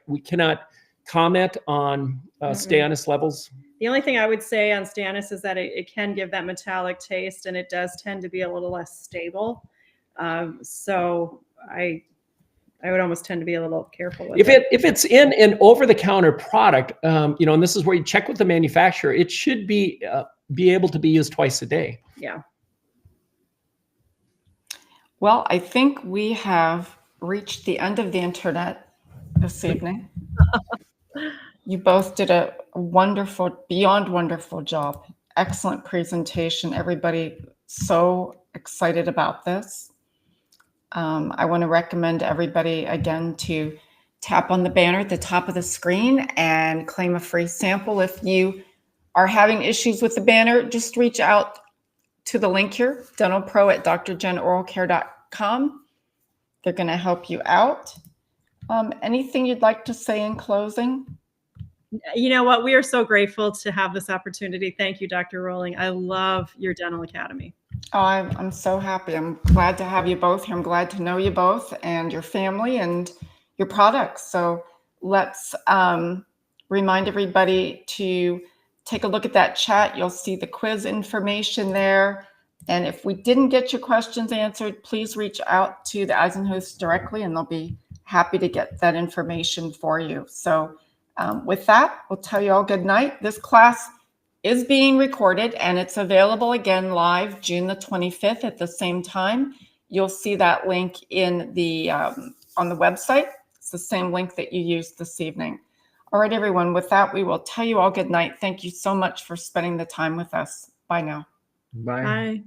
we cannot comment on stannous levels. The only thing I would say on stannous is that it can give that metallic taste, and it does tend to be a little less stable. So I would almost tend to be a little careful with it. If it's in an over-the-counter product, and this is where you check with the manufacturer, it should be able to be used twice a day. Yeah. Well, I think we have reached the end of the internet this evening. You both did a wonderful, beyond wonderful job. Excellent presentation. Everybody so excited about this. I want to recommend everybody again to tap on the banner at the top of the screen and claim a free sample. If you are having issues with the banner, just reach out to the link here, dentalpro@drjenoralcare.com. They're going to help you out. Anything you'd like to say in closing? You know what? We are so grateful to have this opportunity. Thank you, Dr. Rowling. I love your dental academy. Oh, I'm so happy. I'm glad to have you both here. I'm glad to know you both and your family and your products. So let's remind everybody to take a look at that chat. You'll see the quiz information there. And if we didn't get your questions answered, please reach out to the Eisenhuths directly, and they'll be happy to get that information for you. So with that, we'll tell you all good night. This class is being recorded, and it's available again live June the 25th at the same time. You'll see that link in the on the website. It's the same link that you used this evening. All right, everyone, with that, we will tell you all good night. Thank you so much for spending the time with us. Bye now. Bye. Bye.